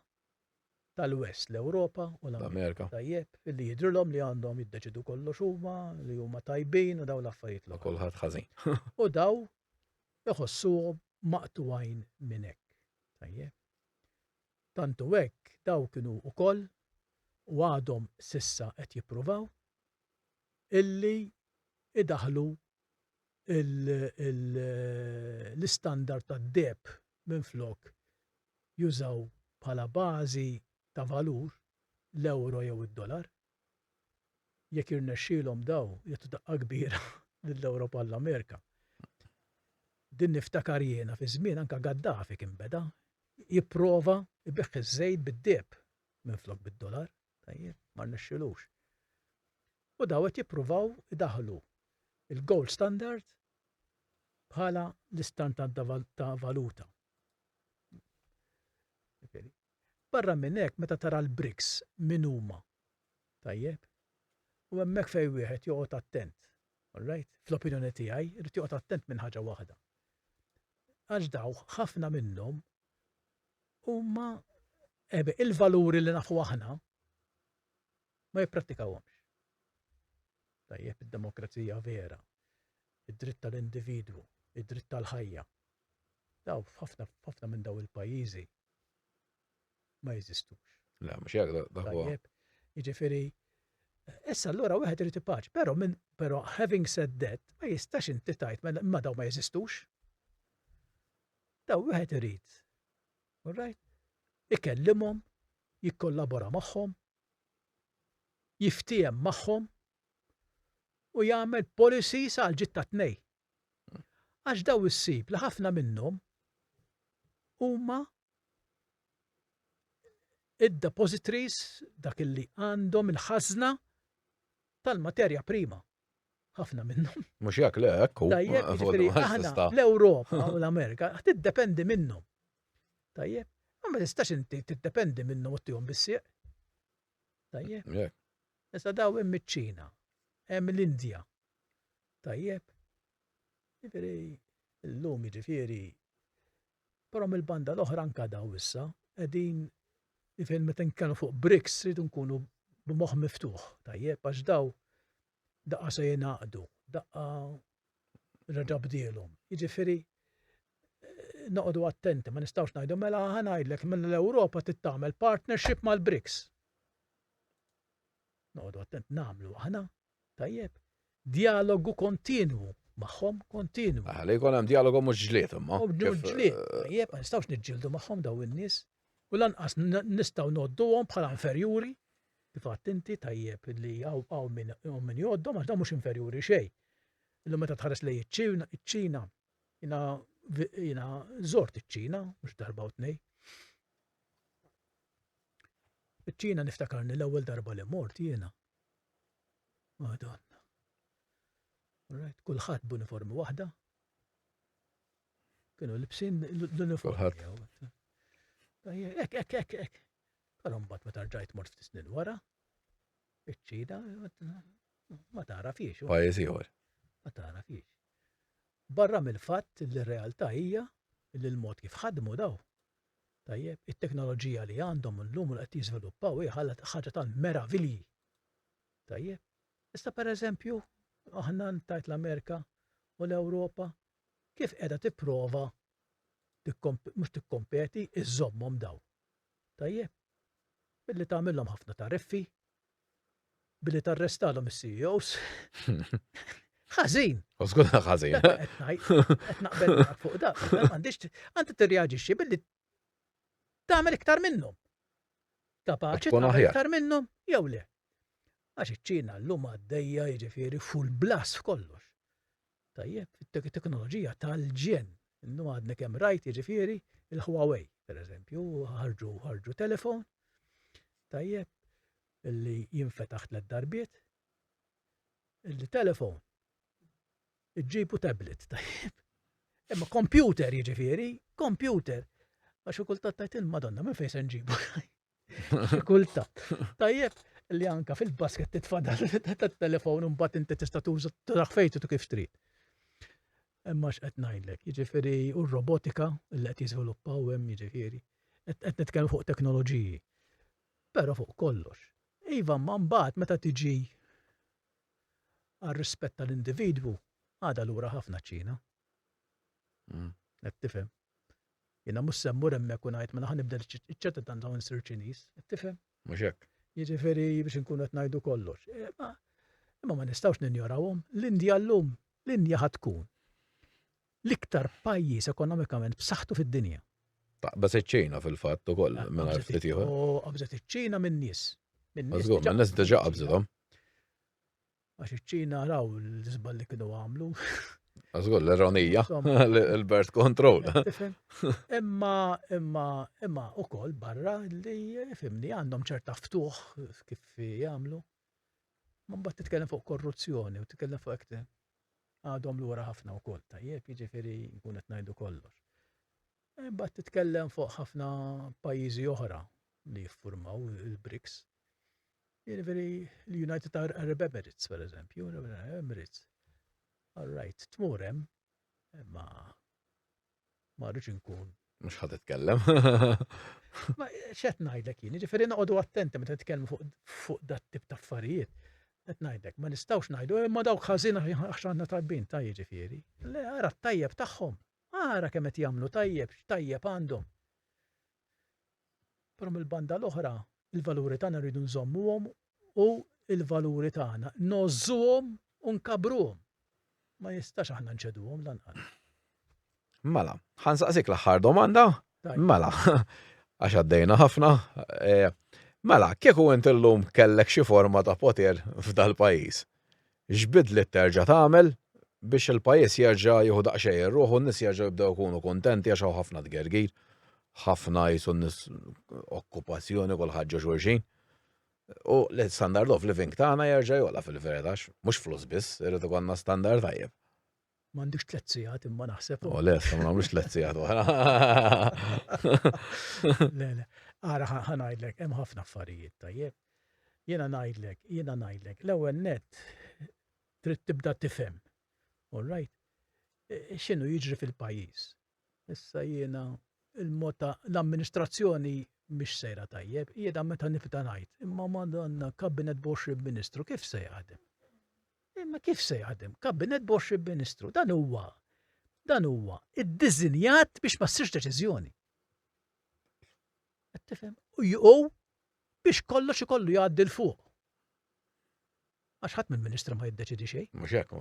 tal-West, l-Ewropa u l-Amerika. Tajjeb, illi jidrilhom li għandhom jiddeċidu kollox huma, li huma tajbin u daw l-affarijiet l Kulħadd ħażin. U daw iħossuhom maqtuwajn minn hekk. Tajjeb. Tantu hekk daw kienu wkoll u għadhom sissa qed jippruvaw illi idaħlu l-istandard tad-deb minflok jużaw bħala bażi ta' valur l-euro jew id-dollar. Jekk irnexxielhom daw jagħtu daqqa kbira lill-Ewropa l-Amerika. Din niftakar jiena fi żmien anke Gaddafi kien beda jipprova jbeħħ iż-żejt bid-deb minflok bid-dollar, tajjeb, ma rnexxilux. U daw qed jippruvaw idaħlu il-gold standard bħala l-istandard ta' valuta. Barra minn hekk meta tara l-BRICS min huma. Tajjeb. U hemmhekk fejn wieħed joqgħod attent. Alright? Fl-opinjoni tiegħi irid joqgħod attent minn ħaġa waħda. Għax daw ħafna minnhom huma il-valuri li nafu aħna ma jipprattikawhomx. Tajjeb id-demokrazija vera, id-dritt tal-individwu, id-dritt tal-ħajja. Daw ħafna minn daw il-pajjiżi ma jeżistux. Le, mhux hekk Tajjeb, jiġifieri issa allura wieħed irid ipaċi, però having said that ma jistax inti tajt ma daw ma jeżistux. Daw wieħed irid. All right? Ikellimhom, jikkollabora magħhom, jiftiem magħhom u jagħmel policies għal ġid ta' tnej. Għax daw issib li ħafna minnhom huma id-depositories dak illi għandhom il-ħażna tal-materja prima. Ħafna minnhom. Mhux hekk le hekk hu. Tajjeb, jiġifieri aħna l-Ewropa u l-Amerika tiddependi minnhom. Tajjeb, ma tistax inti tiddependi minnhom u tihom bis-sieq. Tajjeb. Issa daw hemm iċ-Ċina, hemm l-Indja. Tajjeb. Jiġifieri llum jiġifieri però mill-banda l-oħra anke daw issa qegħdin fejn meta nkunu fuq BRICS rridu nkunu b'moħħ miftuħ, tajjeb, għax daw daqqa se jingħaqdu, daqqa reġa' bdielhom. Jiġifieri noqogħdu attenti, ma nistgħux ngħidu mela ngħidlek mill-Ewropa trid tagħmel partnership mal-BRICS. Noqogħdu attenti nagħmlu aħna, tajjeb, dialogu kontinwu magħhom kontinwu. Li jkun hemm dialogu mhux ġlied imma. Ġlied, tajjeb, ma nistgħux niġġieldu magħhom daw in-nies. U lanqas nistgħu nodduhom bħala inferjuri, kif għadt inti tajjeb li hawn min jgħoddhom għax dawn mhux inferjuri xejn. Illum meta tħares lejn iċ-Ċina, jiena żort iċ-Ċina mhux darba u tnej. Iċ-Ċina niftakarni l-ewwel darba li mort jiena. Madonna. Alright, kulħadd b'uniformi waħda. Kienu libsin l-uniformi. Ek. Però mbagħad meta rġajt mort ftit snin wara, iċ-Ċina ma tara fiex. Pajjiż ieħor. Ma tara fiex. Barra mill-fatt li r-realtà hija li l-mod kif ħadmu daw. Tajjeb, it-teknoloġija li għandhom illum u qed jiżviluppaw hija ħaġa ta' meravilji. Tajjeb. Issa pereżempju, aħna tajt l-Amerika u l-Ewropa kif qiegħda tipprova mhux tikkompeti iżommhom daw. Tajjeb. Billi tagħmilhom ħafna tariffi, billi tarrestalhom is-CEOs. Ħażin. Użgur ħażin. Qed naqbel magħek fuq dak. M'għandix għandha tirreaġixxi billi tagħmel iktar minnhom. Kapaċi Tkun tagħmel aħjar. iktar minnhom jew le. Għax iċ-Ċina llum għaddejja jiġifieri full blast f'kollox. Tajjeb, it-teknoloġija tal-ġen. Innu għadna kemm rajt jiġifieri il-Huawei, pereżempju, ħarġu telefon. Tajjeb, illi jinfetaħ tliet darbiet. Il-telefon iġġibu tablet, tajjeb. Imma computer jiġifieri, computer. Għax kultant tajt il-Madonna, minn fejn se nġibu? Kultant. Tajjeb, li anka fil-basket titfadal tat-telefon u mbagħad inti tista' tuża traħ fejn tu kif trid. Imma x'qed ngħidlek, jiġifieri u r-robotika li qed jiżviluppaw hemm jiġifieri. Qed nitkellmu fuq teknoloġiji. Però fuq kollox. Iva, ma mbagħad meta tiġi għar-rispett tal-individwu, għada lura ħafna ċina. Qed tifhem. Jiena mhux semmur hemmhekk u ngħid mela ħanibda iċ-ċetta tagħna nsir Ċiniż, qed tifhem? Mhux hekk. Jiġifieri biex inkunu qed ngħidu kollox. Imma ma nistgħux ninjorawhom. L-Indja llum, l-Indja ħad tkun l-iktar pajjiż ekonomikament b'saħħtu fid-dinja. Bas iċ-Ċina fil-fatt ukoll minn ftit ieħor. Qabżet iċ-Ċina minn nies. Żgur, minn nies diġà qabżithom. Għax iċ-Ċina raw l-iżbal li kienu għamlu. Żgur l-ironija, l-birth control. Imma ukoll barra li fimni għandhom ċerta ftuħ kif jagħmlu. Ma mbagħad titkellem fuq korruzzjoni u titkellem fuq hekk għadhom lura ħafna wkoll. Tajjeb, jiġifieri nkun qed ngħidu kollox. Mbagħad titkellem fuq ħafna pajjiżi oħra li jiffurmaw il-BRICS. Jiġifieri l-United Arab Emirates, pereżempju, Emirates. All right, tmur hemm, ma rridx inkun. Mhux ħadd titkellem. Ma x'qed ngħidlek jien, jiġifieri noqogħdu attenti meta titkellmu fuq dat tip ta' affarijiet. Qed ngħidlek, ma nistgħux ngħidu imma dawk ħażin għax għandna tajbin ta' jiġifieri. Le ara t-tajjeb tagħhom, ara kemm qed jagħmlu tajjeb, x'tajjeb għandhom. Però mill-banda l-oħra, il-valuri tagħna rridu nżommuhom u il-valuri tagħna nożżuhom u nkabruhom. Ma jistax aħna nċeduhom lanqas. Mela, ħansaqsik l-aħħar domanda? Mela, għax għaddejna ħafna. Mela, kieku inti llum kellek xi forma ta' poter f'dal-pajjiż, x'bidliet terġa' tagħmel biex il-pajjiż jerġa' jieħu daqsxejn ir-ruħ u n-nies jerġa' jibdew ikunu kuntenti għax hawn ħafna tgergir, ħafna jisu n-nies okkupazzjoni kulħadd ġo xulxin. U l-standard of living tagħna jerġa' joqla fil-verità, mhux flus biss, irid ikollna standard tajjeb. M'għandux tliet sigħat imma naħseb. U le, ma nagħmlux tliet sigħat oħra. Le, ara ħanajdlek hemm ħafna affarijiet tajjeb. Jiena ngħidlek, l-ewwel nett trid tibda tifhem. All right? X'inhu jiġri fil-pajjiż? Issa jiena il-mod ta' l-amministrazzjoni mhix sejra tajjeb, jiena meta nibda ngħid, imma Madonna Cabinet Worship Ministru kif se jaħdem? Imma kif se jaħdem? Cabinet Worship Ministru, dan huwa iddiżinjat biex ma ssirx deċiżjoni. Qed tifhem? U biex kollox ikollu jgħaddi l fuq. Għax ħadd mill-Ministru ma jiddeċidi xejn. Mhux hekk.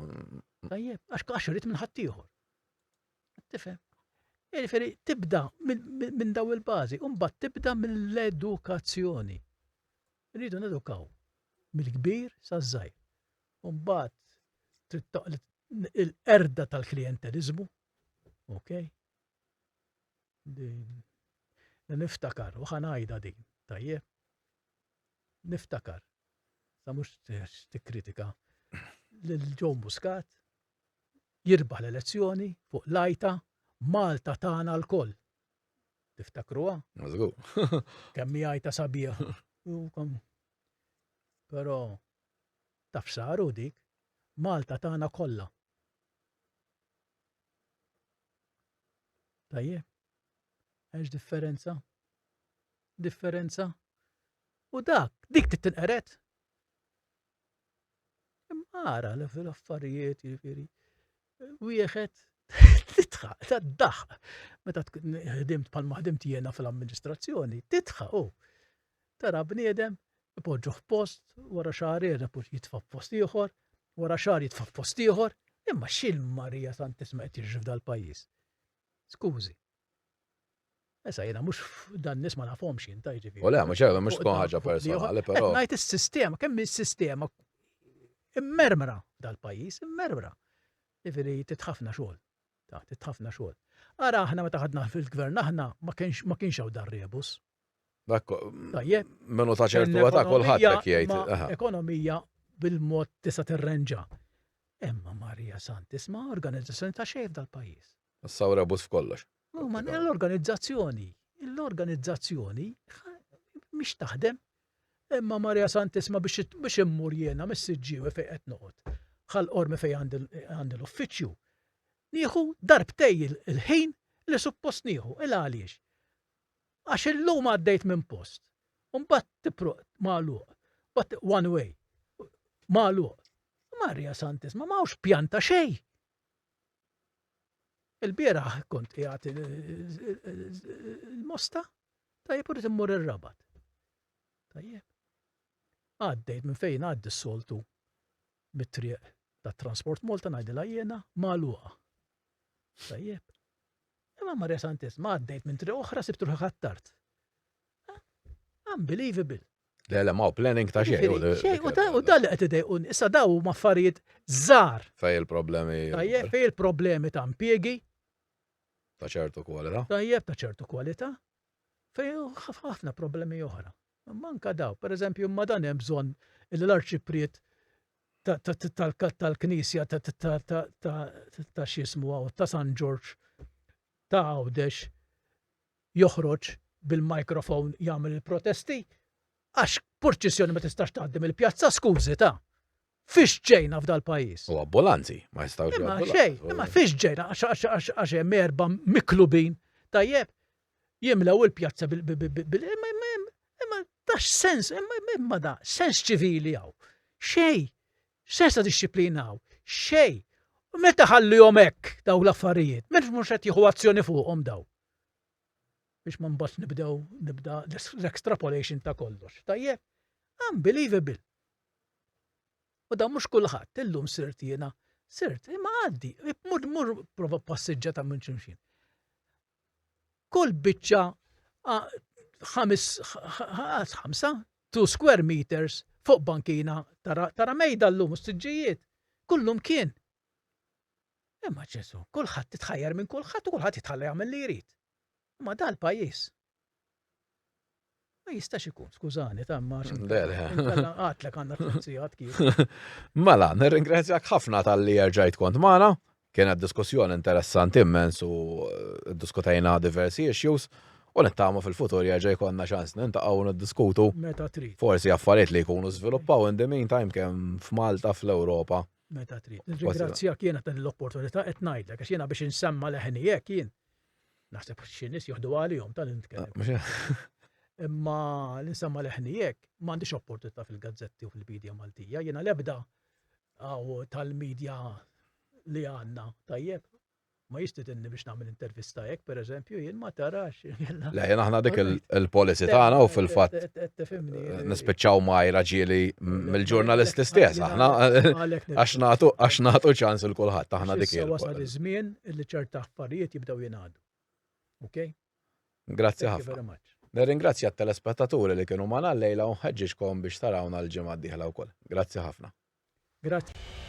Tajjeb, għax irid minn ħadd ieħor. Qed tifhem? Jiġifieri tibda minn daw il-bażi, u mbagħad tibda mill-edukazzjoni. Rridu nedukaw mill-kbir saż-żgħir. U mbagħad trid toqgħod il-qerda tal-klijenteliżmu, okay? Niftakar, u ħanajda din, tajjeb? Niftakar, sa mhux tikkritika, lil Joe Muscat jirbaħ l-elezzjoni fuq l-ajta Malta tagħna l-koll. Tiftakruha? Mażgur. Kemm jgħajta sabiħ. Però taf saru dik, Malta tagħna kollha. Tajjeb, għax differenza? Differenza? U dik titinqeret? Imma ara fil-affarijiet jiġifieri. Wieħed titħaq, taddaħ. Meta ħdimt bħalma ħdimt jiena fil-amministrazzjoni, titħaq tara bniedem ipoġġu f'post, wara xahar jitfa' f'post ieħor, wara xahar jitfa' f'post ieħor, imma x'il-Marija Santisma qed jiġri f'dal-pajjiż. Skużi. Issa jiena mhux dan nies ma nafhomx jien ta' jiġifieri. U le, mhux tkun ħaġa personali, però. Ngħid is-sistema, kemm is-sistema immermra dal-pajjiż, immermra. Jiġifieri titħafna xogħol. Titħafna xogħol. Ara aħna meta ħadna fil-gvern aħna ma kienx hawn dar rebus. Tajjeb. Minnu ta' ċertu għata kulħadd hekk jgħid. Ekonomija bil-mod tista' tirrenġa. Imma Marija Santisma organizzazzjoni ta' xejn dal-pajjiż. Issaw rebus f'kollox. Ma l-organizzazzjoni mhix taħdem. Imma Marija Santisma biex immur jiena mis-siġġiew fejn qed noqgħod. Ħall-qormi fejn għandi l-uffiċċju. Nieħu darbtej il-ħin li suppost nieħu, għaliex. Għax illum għaddejt minn post. Mbagħad magħluq, but one way. Magħluq. Marija Santisma m'hawnx pjanta xejn. Il-bieraħ kont qiegħed il-Mosta, tajjeb urid immur ir-Rabat. Tajjeb. Għaddejt minn fejn għaddi s-soltu bit-triq tat-Transport Malta ngħidilha jiena magħluqa. Tajjeb. Imma Marija Santisma għaddejt minn triq oħra sibt ruħi ħattart. Unbelievable. Le, ma' planning ta' xejn. U dal li qed idejqun, issa daw huma affarijiet żgħar. Fej il-problemi. Tajjeb, fej il-problemi ta' impjiegi. Ta' ċertu kwalità. Tajjeb, ta' ċertu kwalità. Fej ħafna problemi oħra. Manka daw, pereżempju, ma dan hemm bżonn l-arċipriet tal-Knisja ta' x'ismu ta' San George ta' Għawdex joħroġ bil-mikrofon jagħmel il-protesti għax purċissjoni ma tistax taqdim il-pjazza, skużi ta' fiex ġejna f'dal-pajjiż. U ambulanzi ma jistgħux. Imma xejn, imma fiex ġejna għax hemm erba' miklubin tajjeb jimlew il-pjazza imma dax sens, imma da sens ċivili hawn. Xejn, sens ta' disċiplina hawn, xejn. Meta ħallihom hekk daw l-affarijiet, mhux qed jieħu azzjoni fuqhom daw. Biex ma mbagħad nibda l-extrapolation ta' kollox. Tajjeb, unbelievable. U da mhux kulħadd illum sirt jiena, imma għaddi, mur prova passiġġa ta' minn ximxin. Kull biċċa 2 square meters fuq bankina tara mejda llum s-siġġijiet. Kullum kien. Imma ġesu, kulħadd titħajjar minn kulħadd u kulħadd jitħalla jagħmel li jrid. Ma dal-pajjiż. Ma jistax ikun, skużani, tamma għatlek għandna t-tizijat kif. Mela, nirringrazzjak ħafna tal-li rġajt kont magħna. Kienet diskussjoni interessanti immens u diskutajna diversi issues u nittama fil-futur jerġa' jkollna ċans nintaqgħu niddiskutu. Meta trid. Forsi affarijiet li jkunu żviluppaw in the meantime kemm f'Malta fl-Ewropa. Meta trid. Nirringrazzjak jiena ta' l-opportunità qed ngħidlek għax jiena biex insemma leħnijek jien. Naħseb xi nies joħdu għalihom tal-nitkellem. Imma l-insemma leħnijek m'għandix opportunità fil-gazzetti u fil-medja Maltija. Jiena l-ebda tal-medja li għandna tajjeb. Ma jistidinni biex nagħmel intervista hekk, pereżempju, jien ma tarax. Le, jien aħna dik il-policy tagħna u fil-fatt nispiċċaw ma' raġieli mill-ġurnalisti stess. Aħna għax nagħtu ċans il kulħadd aħna dik il. Wasal iż-żmien li ċerta affarijiet jibdew jingħadu. Okay? Grazzi ħafna. Nirringrazzja t-telespettaturi li kienu magħna llejla u nħeġġiġkom biex tarawna l-ġimgħa d-dieħla wkoll. Grazzi ħafna. Grazzi.